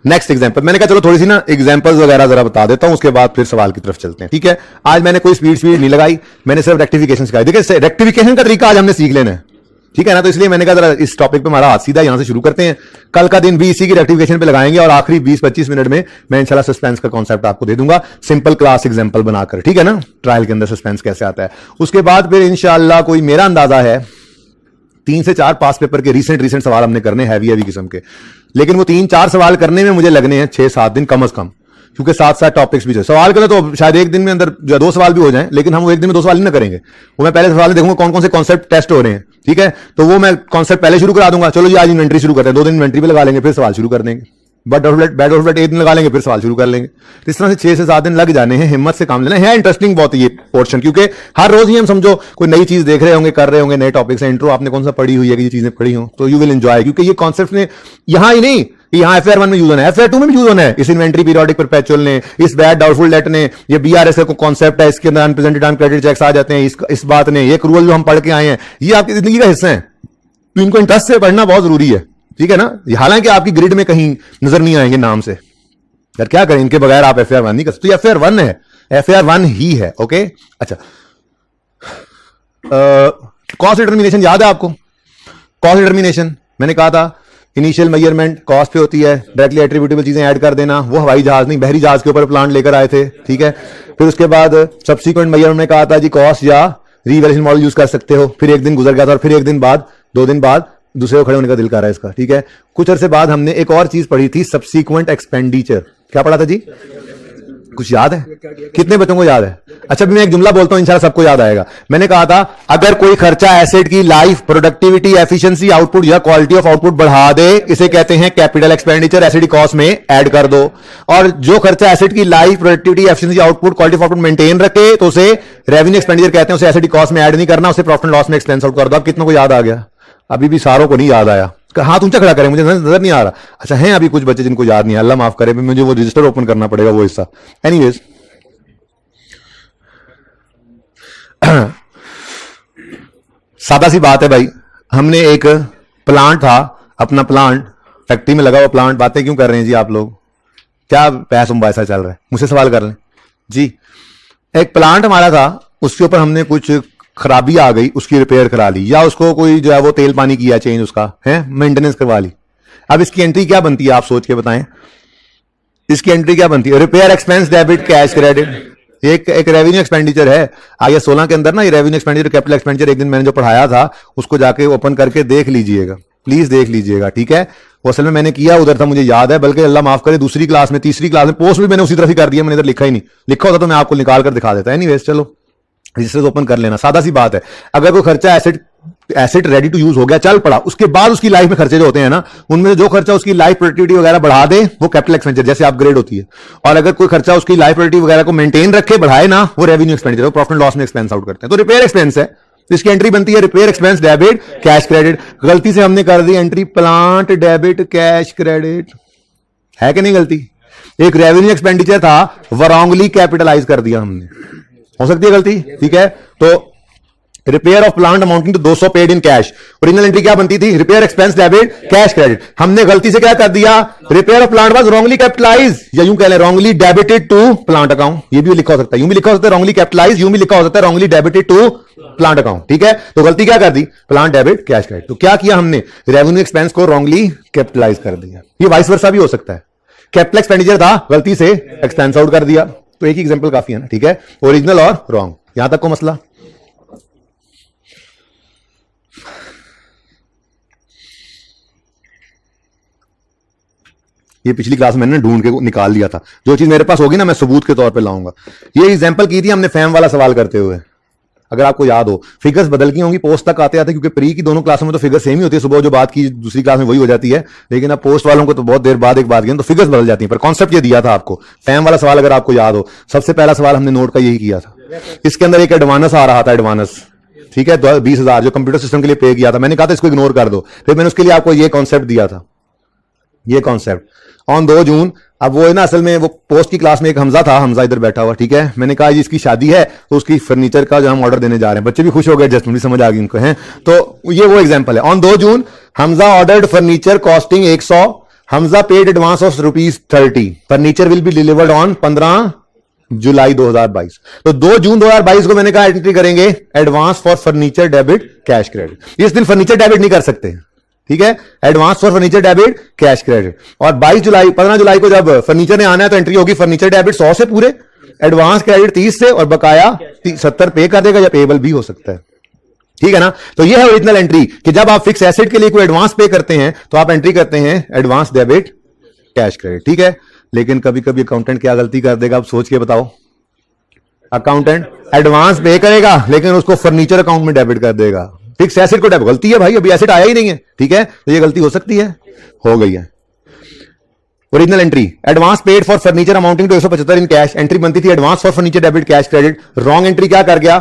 नेक्स्ट एग्जांपल, मैंने कहा चलो थोड़ी सी ना एग्जांपल्स वगैरह जरा बता देता हूं, उसके बाद फिर सवाल की तरफ चलते हैं, ठीक है। आज मैंने कोई स्पीड नहीं लगाई, मैंने सिर्फ रेक्टिफिकेशन सिखाई। देखिए रेक्टिफिकेशन का तरीका आज हमने सीख लेना है, ठीक है ना, तो इसलिए मैंने कहा जरा इस टॉपिक पे हमारा हाथ सीधा, यहां से शुरू करते हैं। कल का दिन भी इसी की रेक्टिफिकेशन पे लगाएंगे और आखिरी 20-25 मिनट में मैं इंशाल्लाह सस्पेंस का कॉन्सेप्ट आपको दे दूंगा, सिंपल क्लास एग्जांपल बनाकर, ठीक है ना, ट्रायल के अंदर सस्पेंस कैसे आता है। उसके बाद फिर इंशाल्लाह कोई मेरा अंदाजा है 3 से 4 पास पेपर के रिसेंट सवाल हमने करने हैवी किस्म के, लेकिन वो 3-4 सवाल करने में मुझे लगने हैं 6-7 दिन कम से कम, क्योंकि 7-7 टॉपिक्स भी जो सवाल करें तो शायद एक दिन में अंदर 2 सवाल भी हो जाएं, लेकिन हम वो एक दिन में 2 सवाल नहीं ना करेंगे। वो मैं पहले सवाल देखूंगा कौन कौन से कॉन्सेप्ट टेस्ट हो रहे हैं, ठीक है, तो वो मैं कॉन्सेप्ट पहले शुरू करा दूंगा, चलो जी आज इन्वेंट्री शुरू करते हैं, 2 दिन इन्वेंट्री पे लगा लेंगे, फिर सवाल शुरू कर देंगे, बैड ऑफ एक दिन लगा लेंगे, फिर सवाल शुरू कर लेंगे। इस तरह से 6 से 7 दिन लग जाने हैं, हिम्मत से काम लेना है। इंटरेस्टिंग बहुत ये पोर्शन, क्योंकि हर रोज ही हम समझो कोई नई चीज देख रहे होंगे, कर रहे होंगे, नए टॉपिक से इंट्रो आपने कौन सा पढ़ी हुई है कि ये चीजें पढ़ी हो, तो यू विल एंजॉय, क्योंकि ये कॉन्सेप्ट ने यहां ही नहीं, यहां FAR 1 में यूज होना है, FAR 2 में भी यूज होना है, इस इन्वेंट्री पीरियोडिक परपेचुअल ने, इस बैड डाउटफुल डेट ने, ये BRS का कॉन्सेप्ट है, इसके अंदर अनप्रेजेंटेड ऑन क्रेडिट चेक्स आ जाते हैं, इस बात ने, ये क्रूअल जो हम पढ़ के आए हैं, ये आपकी जिंदगी का हिस्सा है, तो इनको इंटरेस्ट से पढ़ना बहुत जरूरी है, ठीक है ना। हालांकि आपकी ग्रिड में कहीं नजर नहीं आएंगे नाम से, यार क्या करें इनके बगैर, आप FAR 1 नहीं कर सकते, तो FAR 1 है, FAR 1 ही है, ओके। अच्छा, कॉस्ट डिटर्मिनेशन याद है आपको? कॉस्ट डिटर्मिनेशन मैंने कहा था इनिशियल मेजरमेंट कॉस्ट पे होती है, डायरेक्टली एट्रीब्यूटेबल चीजें ऐड कर देना, वो हवाई जहाज नहीं बहरी जहाज के ऊपर प्लांट लेकर आए थे, ठीक है। फिर उसके बाद सब्सिक्वेंट मेजरमेंट में कहा था जी कॉस्ट या रीवैल्यूएशन मॉडल यूज कर सकते हो, फिर एक दिन गुजर गया था और फिर एक दिन बाद 2 दिन बाद दूसरे को खड़े होने का दिल कर रहा है इसका, ठीक है। कुछ अरसे बाद हमने एक और चीज पढ़ी थी, सब्सिक्वेंट एक्सपेंडिचर। क्या पढ़ा था जी? कुछ याद है? कितने बच्चों को याद है? अच्छा मैं एक जुमला बोलता हूं, इंशाल्लाह सबको याद आएगा। मैंने कहा था अगर कोई खर्चा एसेट की लाइफ, प्रोडक्टिविटी, एफिशिएंसी, आउटपुट या क्वालिटी ऑफ आउटपुट बढ़ा दे, इसे कहते हैं कैपिटल एक्सपेंडिचर, एसेट कॉस्ट में ऐड कर दो। और जो खर्चा एसेट की life, productivity, efficiency, output, quality of output maintain रखे तो उसे रेवेन्यू एक्सपेंडिचर कहते हैं, उसे एसेट कॉस्ट में ऐड नहीं करना, उसे प्रॉफिट एंड लॉस में एक्सपेंस आउट कर दो। अब कितनों को याद आ गया? अभी भी सारों को नहीं याद आया, हाथ ऊंचा खड़ा करें, मुझे नजर नहीं आ रहा। अच्छा हैं अभी कुछ बच्चे जिनको याद नहीं है, अल्लाह माफ करे, मुझे वो रजिस्टर ओपन करना पड़ेगा वो हिस्सा। एनीवेज सादा सी बात है भाई, हमने एक प्लांट था, अपना प्लांट, फैक्ट्री में लगा हुआ प्लांट, बातें क्यों कर रहे हैं जी आप लोग? क्या पैस ऐसा चल रहा है? मुझसे सवाल कर लें जी। एक प्लांट हमारा था, उसके ऊपर हमने कुछ खराबी आ गई, उसकी रिपेयर करा ली, या उसको कोई जो है वो तेल पानी किया चेंज, उसका है मेंटेनेंस करवा ली। अब इसकी एंट्री क्या बनती है आप सोच के बताएं, इसकी एंट्री क्या बनती है? Repair expense debit cash credit, एक रेवेन्यू एक्सपेंडिचर है। IAS 16 के अंदर ना ये रेवेन्यू एक्सपेंडिचर, कैपिटल एक्सपेंडिचर, एक दिन मैंने जो पढ़ाया था उसको जाके ओपन करके देख लीजिएगा, प्लीज देख लीजिएगा, ठीक है। वो असल में मैंने किया उधर था, मुझे याद है, बल्कि अल्लाह माफ करे दूसरी क्लास में, तीसरी क्लास में पोस्ट भी मैंने उसी तरफ ही कर दिया, मैंने इधर लिखा ही नहीं, लिखा होता तो मैं आपको निकाल कर दिखा देता। एनीवेज चलो रजिस्टर ओपन कर लेना, सादा सी बात है। अगर कोई खर्चा एसेट रेडी टू यूज हो गया, चल पड़ा, उसके बाद उसकी लाइफ में खर्चे जो होते हैं ना, उनमें जो खर्चा उसकी लाइफ प्रोडक्टिविटी वगैरह बढ़ा दे वो कैपिटल एक्सपेंडिचर, जैसे अपग्रेड होती है। और अगर कोई खर्चा उसकी लाइफ प्रोडक्टिविटी वगैरह को मेंटेन रखे, बढ़ाए ना, वो रेवेन्यू एक्सपेंडिचर, प्रॉफिट लॉस में एक्सपेंस आउट करते हैं। तो रिपेयर एक्सपेंस है, इसकी एंट्री बनती है repair expense debit cash credit. गलती से हमने कर दी entry plant debit cash credit, है कि नहीं गलती? एक रेवेन्यू एक्सपेंडिचर था, वरॉन्गली कैपिटलाइज कर दिया हमने, हो सकती है गलती, ठीक है। तो repair of plant amounting to 200 paid in cash, original entry क्या बनती थी? Repair expense debit cash credit. हमने गलती से क्या कर दिया? Repair of plant was wrongly capitalize, या यूं कह लें wrongly debited to plant account, ये भी लिखा हो सकता है, यूं भी लिखा हो सकता है रॉन्गली कैपिटलाइज, यूं भी लिखा हो सकता है wrongly debited to plant account, ठीक है। तो गलती क्या कर दी? Plant debit cash credit. तो क्या किया हमने? रेवेन्यू एक्सपेंस को रॉन्गली कैपिटलाइज कर दिया। ये वाइस वर्सा भी हो सकता है, कैपिटल एक्सपेंडिचर था, गलती से एक्सपेंस आउट कर दिया। तो एक ही एग्जांपल काफी है ना, ठीक है, ओरिजिनल और रॉन्ग, यहां तक को मसला। ये पिछली क्लास में मैंने ढूंढ के निकाल लिया था, जो चीज मेरे पास होगी ना मैं सबूत के तौर पे लाऊंगा। ये एग्जांपल की थी हमने फैम वाला सवाल करते हुए, अगर आपको याद हो, फिगर्स बदल गई होंगी पोस्ट तक आते आते, क्योंकि प्री की दोनों क्लासों में तो फिगर सेम ही होती है, सुबह जो बात की दूसरी क्लास में वही हो जाती है, लेकिन अब पोस्ट वालों को तो बहुत देर बाद एक बात की तो फिगर्स बदल जाती है। पर कॉन्सेप्ट ये दिया था आपको, पैम वाला सवाल अगर आपको याद हो, सबसे पहला सवाल हमने नोट का यही किया था। इसके अंदर एक एडवांस आ रहा था, एडवांस, ठीक है, 20,000 जो कंप्यूटर सिस्टम के लिए पे किया था। मैंने कहा था इसको इग्नोर कर दो, फिर मैंने उसके लिए आपको ये कॉन्सेप्ट दिया था, ये कॉन्सेप्ट ऑन 2 जून। अब वो है ना, असल में वो पोस्ट की क्लास में एक हमजा था, हमजा इधर बैठा हुआ, ठीक है, मैंने कहा जी इसकी शादी है तो उसकी फर्नीचर का जो हम ऑर्डर देने जा रहे हैं, बच्चे भी खुश हो गए, एडजस्टमेंट भी समझ आ गई उनको, है। तो ये वो एग्जांपल है। On 2 June Hamza ordered furniture costing 100, Hamza paid advance of ₹30, furniture will be delivered on 15 जुलाई 2022। तो 2 जून 2022 को मैंने कहा एंट्री करेंगे advance for furniture debit cash credit. इस दिन फर्नीचर डेबिट नहीं कर सकते, ठीक है, advance for furniture debit cash credit. और 15 जुलाई को जब फर्नीचर ने आना है तो एंट्री होगी फर्नीचर डेबिट 100 से पूरे, एडवांस क्रेडिट 30 से, और बकाया 70 पे कर देगा, या पेबल भी हो सकता है, ठीक है ना। तो ये है ओरिजिनल एंट्री कि जब आप फिक्स एसेट के लिए कोई एडवांस पे करते हैं तो आप एंट्री करते हैं एडवांस डेबिट कैश क्रेडिट, ठीक है। लेकिन कभी कभी अकाउंटेंट क्या गलती कर देगा, आप सोच के बताओ। अकाउंटेंट एडवांस पे करेगा लेकिन उसको फर्नीचर अकाउंट में डेबिट कर देगा, फिक्स एसेट को डेबिट। गलती है भाई, अभी एसेट आया ही नहीं है, ठीक है, तो ये गलती हो सकती है, हो गई है। Original entry advance paid for furniture amounting to 175 in cash, entry बनती थी advance for furniture debit cash credit. Wrong entry क्या कर गया,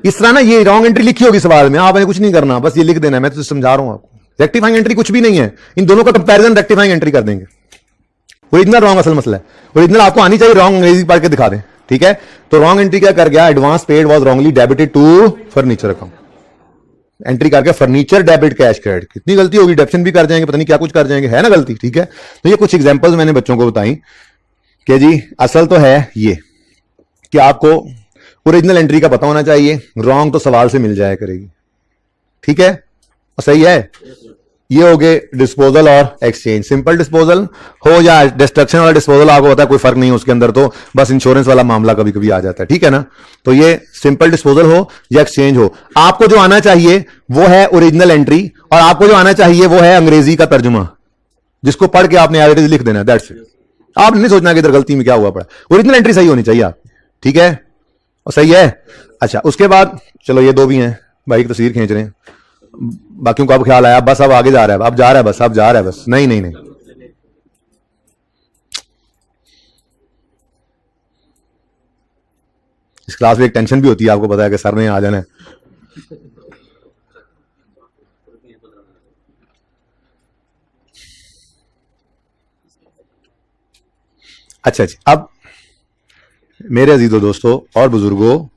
इस तरह ना, ये रॉन्ग एंट्री लिखी होगी सवाल में, आपने कुछ नहीं करना, बस ये लिख देना, मैं तो समझा रहा हूं आपको। रेक्टिफाइंग एंट्री कुछ भी नहीं है, इन दोनों का कंपैरिजन रेक्टिफाइंग एंट्री कर देंगे। ओरिजिनल रॉन्ग असल मसला है, ओरिजिनल आपको आनी चाहिए, रॉन्ग अंग्रेजी पढ़ के दिखा दें, ठीक है। तो रॉन्ग एंट्री क्या कर गया, advance paid was wrongly debited to furniture account, entry करके फर्नीचर डेबिट कैश क्रेडिट। कितनी गलती होगी, डेप्शन भी कर जाएंगे, पता नहीं क्या कुछ कर जाएंगे, है ना गलती, ठीक है। तो ये कुछ एग्जांपल्स मैंने बच्चों को बताई कि जी असल तो है ये कि आपको ओरिजिनल एंट्री का पता होना चाहिए, रॉन्ग तो सवाल से मिल जाया करेगी, ठीक है, और सही है। ये हो गए डिस्पोजल और एक्सचेंज। सिंपल डिस्पोजल हो या डिस्ट्रक्शन वाला डिस्पोजल, आपको पता है कोई फर्क नहीं है उसके अंदर, तो बस इंश्योरेंस वाला मामला कभी कभी आ जाता है, ठीक है ना। तो ये सिंपल डिस्पोजल हो या एक्सचेंज हो, आपको जो आना चाहिए वो है ओरिजिनल एंट्री, और आपको जो आना चाहिए वो है अंग्रेजी का तर्जुमा, जिसको पढ़ के आपने एज इट इज लिख देना, दैट्स इट। आपने नहीं सोचना कि इधर गलती में क्या हुआ पड़ा, ओरिजिनल एंट्री सही होनी चाहिए आप, ठीक है, और सही है। अच्छा, उसके बाद चलो ये 2 भी हैं भाई की तस्वीर खींच रहे हैं, बाकियों को अब ख्याल आया, बस अब आगे जा रहा है, अब जा रहा है, बस अब जा रहा है, बस नहीं नहीं नहीं। इस क्लास में एक टेंशन भी होती है, आपको पता है कि सर ने आ जाना है। अच्छा जी, अब मेरे अजीजों दोस्तों और बुजुर्गों,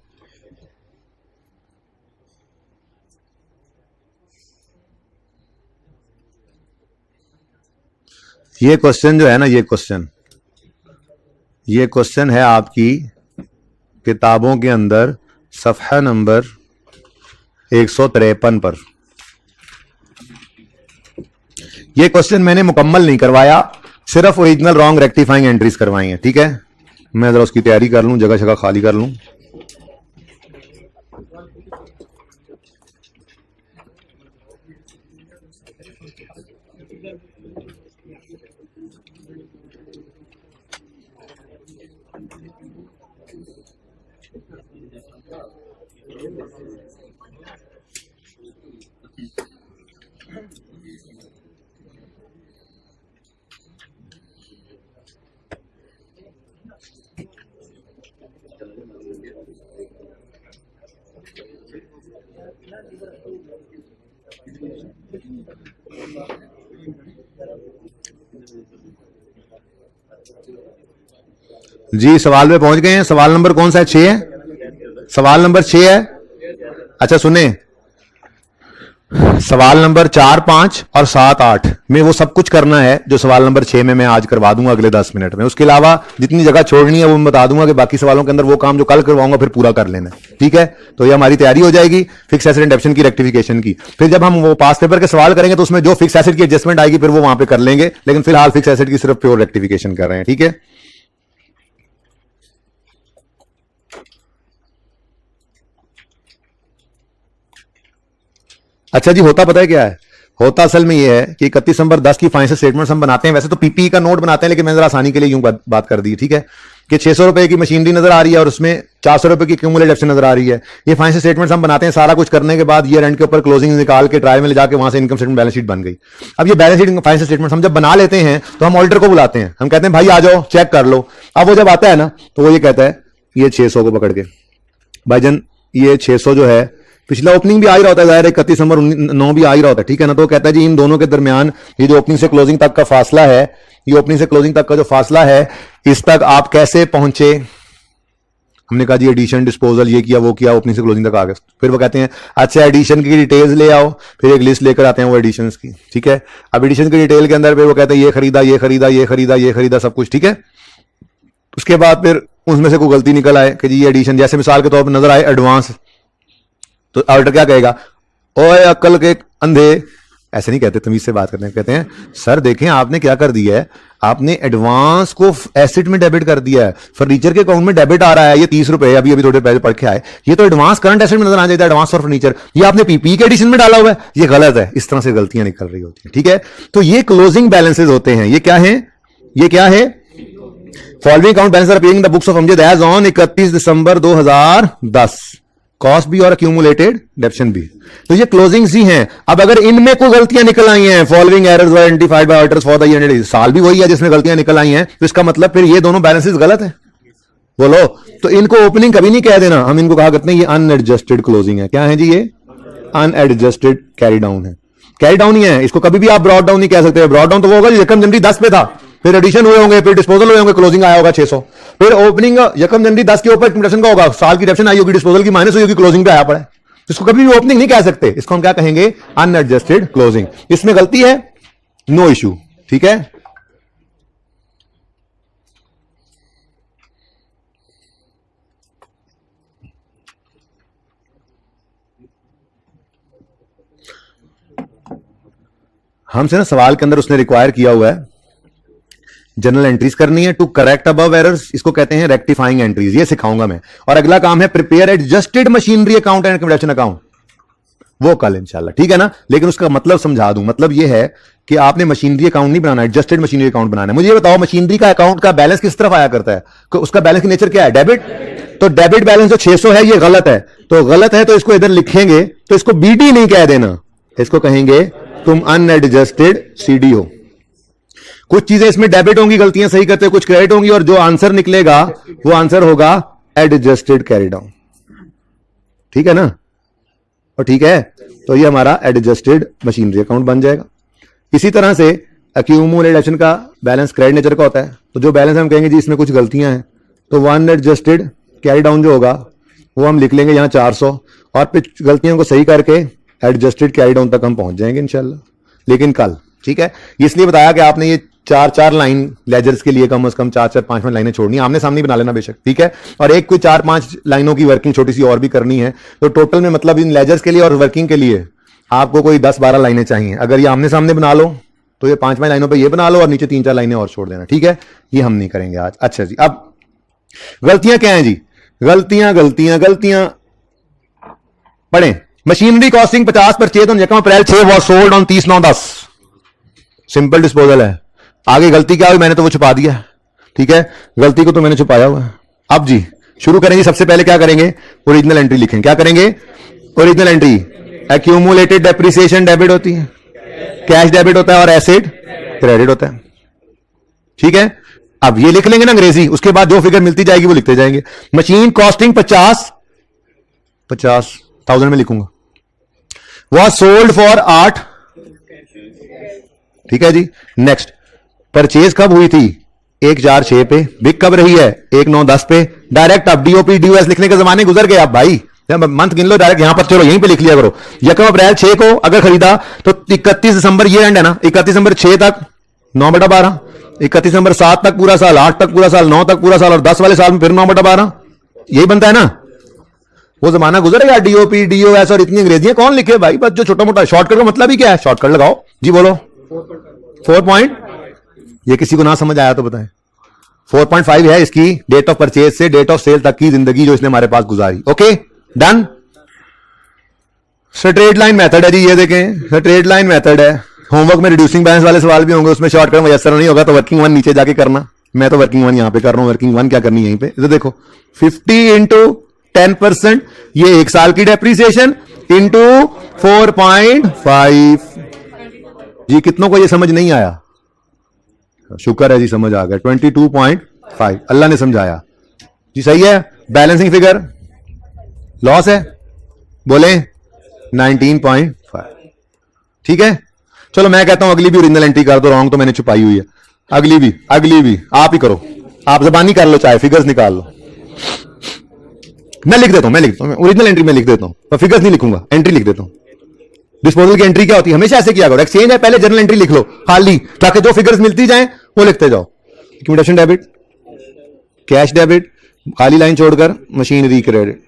ये क्वेश्चन जो है ना, ये क्वेश्चन है आपकी किताबों के अंदर सफ़हा नंबर 153 पर। ये क्वेश्चन मैंने मुकम्मल नहीं करवाया, सिर्फ ओरिजिनल रॉन्ग रेक्टिफाइंग एंट्रीज करवाई हैं, ठीक है। मैं जरा उसकी तैयारी कर लूं, जगह जगह खाली कर लूं। जी सवाल पे पहुंच गए हैं। सवाल नंबर कौन सा है? 6 है। सवाल नंबर 6 है। अच्छा सुने, सवाल नंबर 4, 5 और 7, 8 में वो सब कुछ करना है जो सवाल नंबर 6 में मैं आज करवा दूंगा अगले 10 मिनट में। उसके अलावा जितनी जगह छोड़नी है वो मैं बता दूंगा कि बाकी सवालों के अंदर वो काम जो कल करवाऊंगा फिर पूरा कर लेना, ठीक है। तो ये हमारी तैयारी हो जाएगी फिक्स एसेट एडप्शन की, रेक्टिफिकेशन की। फिर जब हम वो पास पेपर के सवाल करेंगे तो उसमें जो फिक्स एसेट की एडजस्टमेंट आएगी फिर वो वहां पे कर लेंगे, लेकिन फिलहाल फिक्स एसेट की सिर्फ प्योर रेक्टिफिकेशन कर रहे हैं, ठीक है। अच्छा जी, होता पता है क्या है? होता असल में ये है कि 31 नंबर 10 की फाइनेंशियल स्टेटमेंट्स हम बनाते हैं, वैसे तो पीपीई का नोट बनाते हैं, लेकिन मैंने जरा आसानी के लिए यूं बात कर दी, ठीक है। कि 600 रुपए की मशीनरी नजर आ रही है और उसमें 400 रुपए की क्यूमुलेटिव डेफिसिट नजर आ रही है। ये फाइनेंशियल स्टेटमेंट्स हम बनाते हैं, सारा कुछ करने के बाद ईयर एंड के ऊपर क्लोजिंग निकाल के ट्रायल में ले जाके वहां से इनकम स्टेटमेंट बैलेंस शीट बन गई। अब ये बैलेंस शीट फाइनेंशियल स्टेटमेंट हम जब बना लेते हैं तो हम ऑडिटर को बुलाते हैं, हम कहते हैं भाई आ जाओ चेक कर लो। अब वो जब आता है ना तो वो ये कहता है ये 600 को पकड़ के भाईजान ये 600 जो है पिछला ओपनिंग भी आ ही रहा होता है, जाहिर है 31 नंबर 9 भी आ ही रहा होता है, ठीक है ना। तो कहता है जी इन दोनों के दरमियान ये जो ओपनिंग से क्लोजिंग तक का फासला है, ये ओपनिंग से क्लोजिंग तक का जो फासला है इस तक आप कैसे पहुंचे। हमने कहा जी एडिशन डिस्पोजल ये किया वो किया, ओपनिंग से क्लोजिंग तक आ गए। फिर वो कहते हैं अच्छा एडिशन की डिटेल्स ले आओ, फिर एक लिस्ट लेकर आते हैं वो एडिशन की, ठीक है। अब एडिशन की डिटेल के अंदर फिर वो कहते हैं ये खरीदा ये खरीदा ये खरीदा ये खरीदा सब कुछ, ठीक है। उसके बाद फिर उसमें से कोई गलती निकल आए कि जी ये एडिशन, जैसे मिसाल के तौर पर नजर आए एडवांस, तो ऑडिटर क्या कहेगा, ओए अक्ल के अंधे, ऐसे नहीं कहते, तमीज से बात करते हैं, कहते हैं सर देखें आपने क्या कर दिया है, आपने एडवांस को एसेट में डेबिट कर दिया है, फर्नीचर के अकाउंट में डेबिट आ रहा है ये 30 रुपए, अभी अभी थोड़े पहले पढ़ के आए, ये तो एडवांस करंट एसेट में नजर आ जाता है, एडवांस फॉर फर्नीचर, ये आपने पीपी के एडिशन में डाला हुआ है, ये गलत है। इस तरह से गलतियां निकल रही होती हैं, ठीक है। तो ये क्लोजिंग बैलेंसेज होते हैं। ये क्या है, ये क्या है, following account balance are appearing in the books of Amjad as on 31 December 2010, cost भी और एक्यूमुलेटेड डेप्शन भी। तो ये क्लोजिंग्स ही हैं। अब अगर इनमें कोई गलतियां निकल आई हैं, following errors were identified by auditors for the year, साल भी वही है जिसमें गलतियां निकल आई हैं, तो इसका मतलब फिर ये दोनों बैलेंसेस गलत है, बोलो। तो इनको ओपनिंग कभी नहीं कह देना, हम इनको कहा करते हैं ये अनएडजस्टेड क्लोजिंग है। क्या है जी, ये अनएडजस्टेड कैरी डाउन है, कैरी डाउन ही है। इसको कभी भी आप ब्रॉड डाउन नहीं कह सकते। ब्रॉड डाउन तो वो होगा यकम जनवरी 10 पे था, फिर एडिशन हुए होंगे, फिर डिस्पोजल हुए होंगे, क्लोजिंग आया होगा 600, फिर ओपनिंग यकम जनवरी 10 के ऊपर डिडक्शन का होगा, साल की डिडक्शन आई होगी, डिस्पोजल की माइनस हुई होगी, क्लोजिंग पे आया पड़ा है। इसको कभी भी ओपनिंग नहीं कह सकते, इसको हम क्या कहेंगे, अनएडजस्टेड क्लोजिंग। इसमें गलती है, नो इश्यू, ठीक है। हमसे ना सवाल के अंदर उसने रिक्वायर किया हुआ है जनरल एंट्रीज करनी है टू करेक्ट अबव एरर्स, इसको कहते हैं रेक्टिफाइंग एंट्रीज, ये सिखाऊंगा मैं। और अगला काम है prepare adjusted machinery account and computation account, वो कल इंशाल्लाह, ठीक है ना। लेकिन उसका मतलब समझा दूं, मतलब ये है कि आपने मशीनरी अकाउंट नहीं बनाना, एडजस्टेड मशीनरी अकाउंट बनाना है। मुझे ये बताओ मशीनरी का अकाउंट का बैलेंस किस तरफ आया करता है, उसका बैलेंस की नेचर क्या है, डेबिट। तो डेबिट बैलेंस जो 600 है ये गलत है, तो गलत है तो इसको इधर लिखेंगे तो इसको बीडी नहीं कह देना, इसको कहेंगे तुम अनएडजस्टेड सीडी हो। कुछ चीजें इसमें डेबिट होंगी, गलतियां सही करते हो, कुछ क्रेडिट होंगी, और जो आंसर निकलेगा वो आंसर होगा एडजस्टेड कैरी डाउन, ठीक है ना। और ठीक है, तो ये हमारा एडजस्टेड मशीनरी अकाउंट बन जाएगा। इसी तरह से एक्यूमुलेशन का बैलेंस क्रेडिट नेचर का होता है, तो जो बैलेंस हम कहेंगे जी इसमें कुछ गलतियां हैं, तो वन एडजस्टेड कैरी डाउन जो होगा वो हम लिख लेंगे यहां 400, और फिर गलतियों को सही करके एडजस्टेड कैरी डाउन तक हम पहुंच जाएंगे इंशाल्लाह, लेकिन कल, ठीक है। इसलिए बताया कि आपने ये 4-4 लाइन लेजर्स के लिए कम से कम 4-4-5 लाइनें छोड़नी, आमने सामने बना लेना बेशक, ठीक है। और एक कोई 4-5 लाइनों की वर्किंग छोटी सी और भी करनी है, तो टोटल में मतलब इन लेजर्स के लिए और वर्किंग के लिए आपको कोई 10-12 लाइनें चाहिए। अगर ये आमने सामने बना लो तो ये 5 लाइनों पर ये बना लो और नीचे 3-4 लाइनें और छोड़ देना, ठीक है। ये हम नहीं करेंगे आज। अच्छा जी, अब गलतियां क्या हैं जी, गलतियां पढ़ें। Machinery costing 50 purchase on April 6 was sold on 30/9/10, simple disposal है। आगे गलती क्या हुई, मैंने तो वो छुपा दिया, ठीक है, गलती को तो मैंने छुपाया हुआ है। अब जी शुरू करेंगे, सबसे पहले क्या करेंगे, ओरिजिनल एंट्री लिखेंगे। क्या करेंगे, original entry. Accumulated depreciation debit होती है, कैश डेबिट होता है और एसेट क्रेडिट होता है, ठीक है। अब ये लिख लेंगे ना अंग्रेजी, उसके बाद जो फिगर मिलती जाएगी वो लिखते जाएंगे। मशीन कॉस्टिंग 50,000 में लिखूंगा, वॉज सोल्ड फॉर 8, ठीक है जी। नेक्स्ट, परचेज कब हुई थी, 1/4/6 पे, बिक कब रही है, 1/9/10 पे। डायरेक्ट अब डीओपी डीओएस लिखने के जमाने गुजर गए आप भाई, मंथ गिन लो डायरेक्ट यहां पर, चलो यहीं पे लिख लिया करो। 1 अप्रैल 6 को अगर खरीदा तो 31 दिसंबर ये एंड है ना, 31 दिसंबर 6 तक 9/12, 31 दिसंबर 7 तक पूरा साल, 8 तक पूरा साल, 9 तक पूरा साल, और 10 वाले साल में फिर 9/12, यही बनता है ना। वो जमाना गुजर गया, डीओपी डीओएस और इतनी अंग्रेजियां कौन लिखे भाई, बस जो छोटा मोटा शॉर्टकट का मतलब ही क्या है, शॉर्टकट लगाओ जी। बोलो 4 पॉइंट, ये किसी को ना समझ आया तो बताएं। 4.5 है इसकी डेट ऑफ परचेज से डेट ऑफ सेल तक की जिंदगी जो इसने हमारे पास गुजारी। Okay done. Straight line method है जी, ये देखें स्ट्रेट लाइन मेथड है। होमवर्क में रिड्यूसिंग बैलेंस वाले सवाल भी होंगे, उसमें शॉर्टकट मयसर नहीं होगा तो वर्किंग वन नीचे जाके करना, मैं तो वर्किंग वन यहां पे कर रहा हूं, वर्किंग वन क्या करनी है यहीं पे, इधर देखो 50 इंटू 10%, ये 1 साल की डेप्रीसिएशन इंटू 4.5। जी कितनों को ये समझ नहीं आया? शुक्र है जी समझ आ गया। 22.5 अल्लाह ने समझाया जी, सही है। बैलेंसिंग फिगर लॉस है, बोले 19.5, ठीक है। चलो मैं कहता हूं अगली भी ओरिजिनल एंट्री कर दो, रॉन्ग तो मैंने छुपाई हुई है। अगली भी आप ही करो, आप जबानी कर लो, चाहे फिगर्स निकाल लो। मैं लिख देता हूं ओरिजिनल एंट्री में लिख देता हूं, पर फिगर्स नहीं लिखूंगा, एंट्री लिख देता हूं। डिस्पोजल की एंट्री क्या होती है? हमेशा ऐसे किया करो, एक्सचेंज है पहले जनरल एंट्री लिख लो खाली, ताकि जो फिगर्स मिलती जाएं वो लिखते जाओ। एक्यूमुलेशन डेबिट, कैश डेबिट, खाली लाइन छोड़कर मशीनरी क्रेडिट,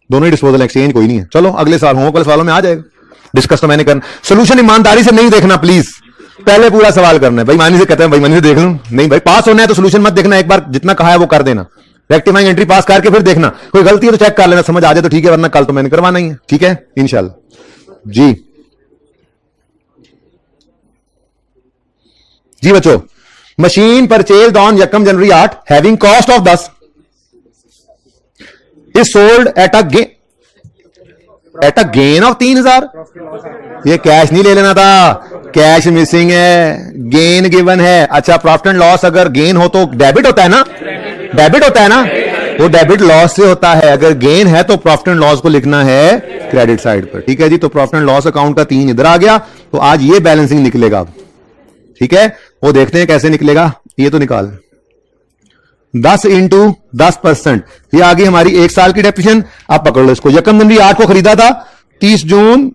दोनों ही डिस्पोजल, एक्सचेंज कोई नहीं है। चलो अगले साल होमवर्क वाले सवालों में आ जाएगा, डिस्कस तो मैंने करना। सोल्यूशन ईमानदारी से नहीं देखना प्लीज, पहले पूरा सवाल करना है। बेईमानी से कहते हैं बेईमानी से देख लूं, नहीं भाई, पास होना है तो सोल्यूशन मत देखना, एक बार जितना कहा है वो कर देना। रेक्टिफाइंग एंट्री पास करके फिर देखना, कोई गलती है तो चेक कर लेना, समझ आ जाए तो ठीक है, वरना कल तो मैंने करवाना ही है, ठीक है इंशाल्लाह। जी बच्चों, machine purchase on 1 January 8 having cost of 10 is sold at a gain of 3000। ये कैश नहीं ले लेना था, कैश मिसिंग है, गेन गिवन है। अच्छा, प्रॉफिट एंड लॉस अगर गेन हो तो डेबिट होता है ना, डेबिट होता है ना, वो डेबिट लॉस से होता है। अगर गेन है तो प्रॉफिट एंड लॉस को लिखना है क्रेडिट साइड पर, ठीक है जी। तो प्रॉफिट एंड लॉस अकाउंट का 3 इधर आ गया, तो आज ये बैलेंसिंग निकलेगा, ठीक है। वो देखते हैं कैसे निकलेगा, ये तो निकाल 10 इंटू 10%, ये आ गई हमारी 1 साल की डेप्रिसिएशन। आप पकड़ लो इसको, 1 जनवरी 8 को खरीदा था, 30 जून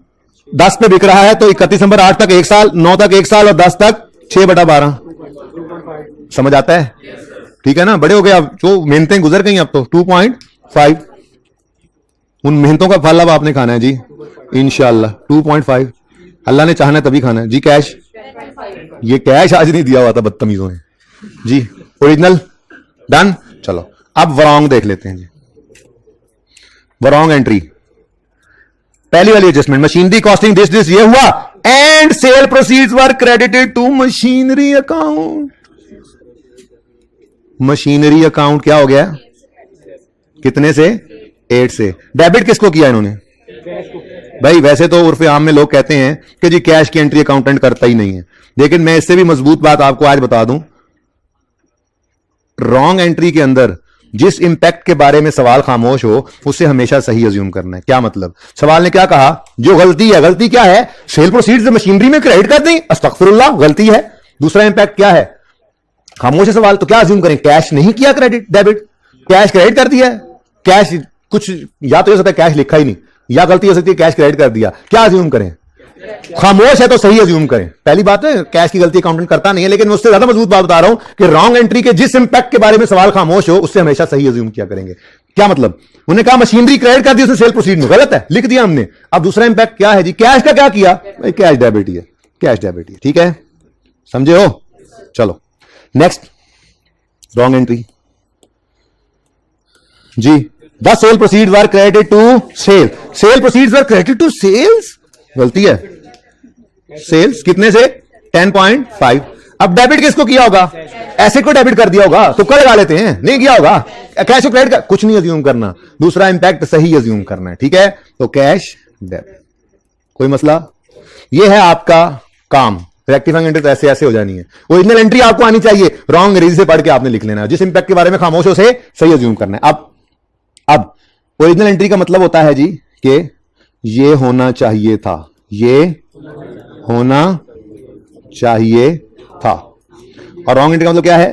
10 पे बिक रहा है, तो 31 दिसंबर 8 तक 1 साल, 9 तक 1 साल और 10 तक 6/12। समझ आता है, ठीक है ना। बड़े हो गए अब, जो मेहनतें गुजर गई अब तो 2.5, उन मेहनतों का फल अब आपने खाना है जी इंशाल्लाह। 2.5 अल्लाह ने चाहना है तभी खाना है जी। कैश, ये कैश आज नहीं दिया हुआ था बदतमीजों ने जी। Original done. चलो अब वरॉन्ग देख लेते हैं जी। वरॉन्ग एंट्री, पहली वाली एडजस्टमेंट, मशीनरी कॉस्टिंग दिस ये हुआ, and sale proceeds were credited to machinery account. Machinery account क्या हो गया? कितने से? 8 से। डेबिट किसको किया इन्होंने? भाई वैसे तो उर्फ आम में लोग कहते हैं कि जी कैश की एंट्री अकाउंटेंट करता ही नहीं है, लेकिन मैं इससे भी मजबूत बात आपको आज बता दूं। रॉन्ग एंट्री के अंदर जिस इंपैक्ट के बारे में सवाल खामोश हो, उससे हमेशा सही अज्यूम करना है। क्या मतलब? सवाल ने क्या कहा? जो गलती है, गलती क्या है? सेल प्रोसीड्स मशीनरी में क्रेडिट कर दी, अस्तगफिरुल्लाह, गलती है। दूसरा इंपैक्ट क्या है? खामोश है सवाल, तो क्या अज्यूम करें? कैश नहीं किया क्रेडिट, डेबिट, कैश क्रेडिट कर दिया। कैश कुछ या तो हो सकता है कैश लिखा ही नहीं, या गलती हो सकती है कैश क्रेडिट कर दिया। क्या अज्यूम करें? खामोश है तो सही अज्यूम करें। पहली बात है कैश की गलती अकाउंटेंट करता नहीं है, लेकिन मैं उससे ज्यादा मजबूत बात बता रहा हूं कि रॉन्ग एंट्री के जिस इंपैक्ट के बारे में सवाल खामोश हो, उससे हमेशा सही अज्यूम किया करेंगे। क्या मतलब? उन्होंने कहा मशीनरी क्रेडिट कर दी, उसने सेल प्रोसीड में, गलत है, लिख दिया हमने। अब दूसरा इंपैक्ट क्या है जी? कैश का क्या किया? कैश डेबिट ही है, कैश डेबिट ही, ठीक है, समझे हो? चलो नेक्स्ट, रॉन्ग एंट्री जी। The sale proceeds were credited to sale, sale proceeds were credited to sales, गलती है। सेल्स कितने से? 10.5। अब डेबिट किसको किया होगा? एसेट को डेबिट कर दिया होगा, तो कर लगा लेते हैं, नहीं किया होगा। कैश को क्रेडिट कर, कुछ नहीं अज्यूम करना, दूसरा इंपैक्ट सही अज्यूम करना है, ठीक है। तो कैश डेबिट, कोई मसला? ये है आपका काम। रेक्टिफाइंग एंट्री ऐसे ऐसे हो जानी है। ओरिजिनल एंट्री आपको आनी चाहिए, रॉन्ग अंग्रेजी से पढ़ के आपने लिख लेना है। जिस इंपैक्ट के बारे में खामोश हो से सही अज्यूम करना है। अब ओरिजिनल एंट्री का मतलब होता है जी कि ये होना चाहिए था, ये होना चाहिए था। और रॉन्ग एंट्री का मतलब क्या है?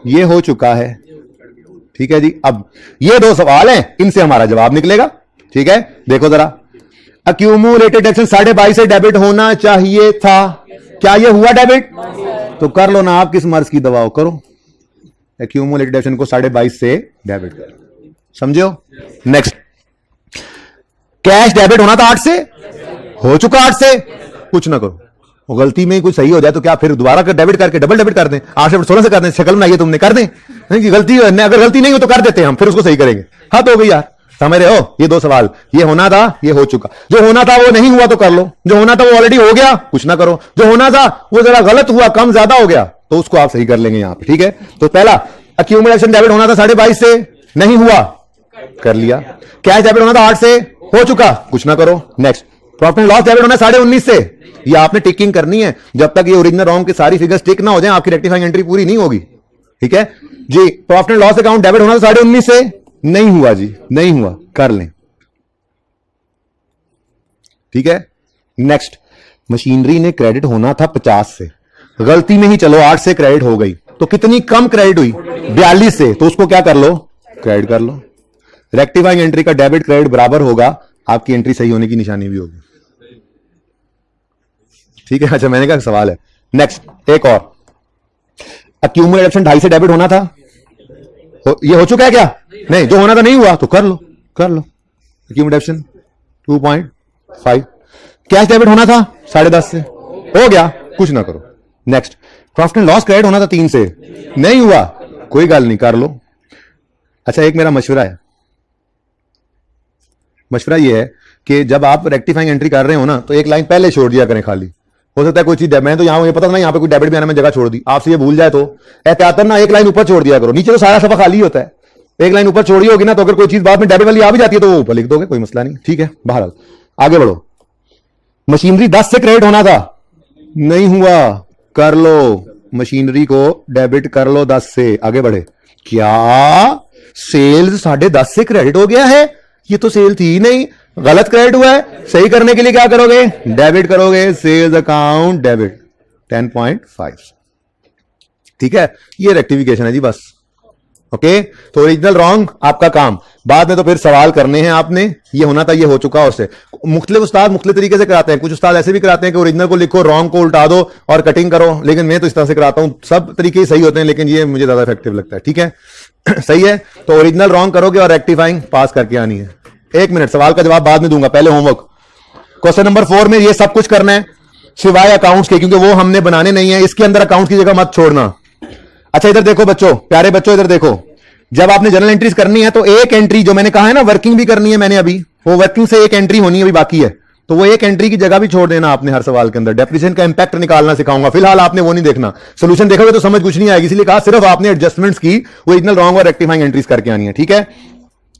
ये हो चुका है, ठीक है जी। अब ये 2 सवाल हैं, इनसे हमारा जवाब निकलेगा, ठीक है। देखो जरा, अक्यूमुलेटेड एक्शन 22.5 से डेबिट होना चाहिए था, क्या ये हुआ डेबिट? तो कर लो ना, आप किस मर्ज की दवाओ करो, एक्यूमुलेटेड एक्शन को 22.5 से डेबिट करो, समझे हो? नेक्स्ट, कैश डेबिट होना था 8 से, हो चुका 8 से, कुछ ना करो। वो गलती में कुछ सही हो जाए तो क्या फिर दोबारा कर डेबिट करके डबल डेबिट कर दें? 8 से 16 से कर दें, शक्ल बनाइए तुमने, कर दें। नहीं गलती, अगर गलती नहीं हो तो कर देते हैं हम, फिर उसको सही करेंगे। हाँ तो हो गई यार, समझ रहे हो? ये 2 सवाल, ये होना था, ये हो चुका। जो होना था वो नहीं हुआ तो कर लो, जो होना था वो ऑलरेडी हो गया, कुछ ना करो। जो होना था वो जरा गलत हुआ, कम ज्यादा हो गया, तो उसको आप सही कर लेंगे यहां पे, ठीक है। तो पहला अक्यूमुलेशन डेबिट होना था 22.5 से, नहीं हुआ, कर लिया। कैश डेबिट होना था 8 से, हो चुका, कुछ ना करो। Next, profit and loss debit होना 19.5 से, ये आपने टिकिंग करनी है। जब तक ये ओरिजिनल रॉन्ग की सारी फिगर्स टिक ना हो जाए आपकी रेक्टिफाइंग एंट्री पूरी नहीं होगी, ठीक है जी। Profit and loss account debit होना था 19.5 से, नहीं हुआ जी, नहीं हुआ, कर लें, ठीक है। नेक्स्ट, मशीनरी ने क्रेडिट होना था 50 से, गलती में ही चलो 8 से क्रेडिट हो गई, तो कितनी कम क्रेडिट हुई, 42 से, तो उसको क्या कर लो, क्रेडिट कर लो। रेक्टिफाइंग एंट्री का डेबिट क्रेडिट बराबर होगा, आपकी एंट्री सही होने की निशानी भी होगी, ठीक है। अच्छा, मैंने कहा सवाल है। नेक्स्ट, एक और, अक्यूमुलेशन 2.5 से डेबिट होना था, ये हो चुका है क्या, नहीं, जो होना था नहीं हुआ, तो कर लो, कर लो। अक्यूमुलेशन 2.5, कैश डेबिट होना था 10.5 से, हो गया, कुछ ना करो। Next, profit and loss credit होना था 3 से, नहीं हुआ, कोई गल नहीं, कर लो। अच्छा, एक मेरा मशवरा है, मशवरा ये है कि जब आप रेक्टिफाइंग एंट्री कर रहे हो ना, तो एक लाइन पहले छोड़ दिया करें खाली। हो सकता है कोई चीज, मैं तो यहां ये पता नहीं यहां पे कोई डेबिट भी आने में जगह छोड़ दी, आपसे ये भूल जाए तो एहतियातन ना एक लाइन ऊपर छोड़ दिया करो, नीचे तो सारा सफा खाली होता है, एक लाइन ऊपर छोड़ी होगी ना, तो अगर कोई चीज बाद में डेबिट वाली आ भी जाती है तो वो ऊपर लिख दोगे, कोई मसला नहीं, ठीक है। बहरहाल आगे बढ़ो। मशीनरी 10 से क्रेडिट होना था, नहीं हुआ, कर लो, मशीनरी को डेबिट कर लो 10 से, आगे बढ़े। क्या सेल्स 10.5 से क्रेडिट हो गया है, ये तो सेल थी ही नहीं, गलत क्रेडिट हुआ है, सही करने के लिए क्या करोगे, डेबिट करोगे, सेल्स अकाउंट डेबिट 10.5, ठीक है। ये रेक्टिफिकेशन है जी, बस, ओके। तो ओरिजिनल रॉन्ग आपका काम, बाद में तो फिर सवाल करने हैं आपने, ये होना था, ये हो चुका, उससे मुख्तलिफ उस्ताद मुख्तलिफ तरीके से कराते हैं। कुछ उस्ताद ऐसे भी कराते हैं कि ओरिजिनल को लिखो, रॉन्ग को उल्टा दो और कटिंग करो, लेकिन मैं तो इस तरह से कराता हूं, सब तरीके ही सही होते हैं, लेकिन ये मुझे ज्यादा इफेक्टिव लगता है, ठीक है। सही है, तो ओरिजिनल रॉन्ग करोगे और रेक्टिफाइंग पास करके आनी है। 1 मिनट, सवाल का जवाब बाद में दूंगा, पहले होमवर्क। क्वेश्चन नंबर 4 में ये सब कुछ करना है सिवाय अकाउंट्स के, क्योंकि वो हमने बनाने नहीं है, इसके अंदर अकाउंट्स की जगह मत छोड़ना। अच्छा, इधर देखो बच्चों, प्यारे बच्चों, इधर देखो, जब आपने जनरल एंट्रीज करनी है तो एक एंट्री जो मैंने कहा है ना, वर्किंग भी करनी है मैंने अभी, वो वर्किंग से एक एंट्री होनी अभी बाकी है, तो वो एक एंट्री की जगह भी छोड़ देना आपने हर सवाल के अंदर। डेप्रिसिएशन का इंपैक्ट निकालना सिखाऊंगा, फिलहाल आपने वो नहीं देखना, सोल्यूशन देखोगे तो समझ कुछ नहीं आएगी, इसलिए कहा सिर्फ आपने एडजस्टमेंट्स की ओरिजिनल रॉन्ग और रेक्टिफाइंग एंट्रीज करके आनी है, ठीक है।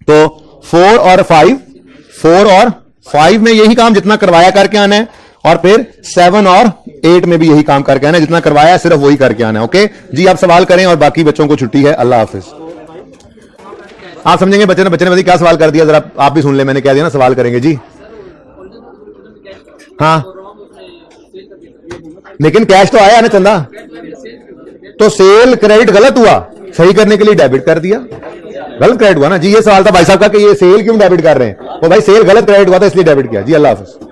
तो 4 और 5 में यही काम जितना करवाया करके आना है, और फिर 7 और 8 में भी यही काम करके आना है, जितना करवाया है सिर्फ वही करके आना है, ओके जी। आप सवाल करें और बाकी बच्चों को छुट्टी है, अल्लाह हाफिज। आप समझेंगे, बच्चे ने बताइए क्या सवाल कर दिया, जरा आप भी सुन ले, मैंने कह दिया ना सवाल करेंगे जी। हाँ, लेकिन कैश तो आया ना चंदा, तो सेल क्रेडिट गलत हुआ, सही करने के लिए डेबिट कर दिया, गलत क्रेडिट हुआ ना जी। ये सवाल था भाई साहब का कि ये सेल क्यों डेबिट कर रहे हैं, वो भाई सेल गलत क्रेडिट हुआ था इसलिए डेबिट किया जी। अल्लाह हाफिज।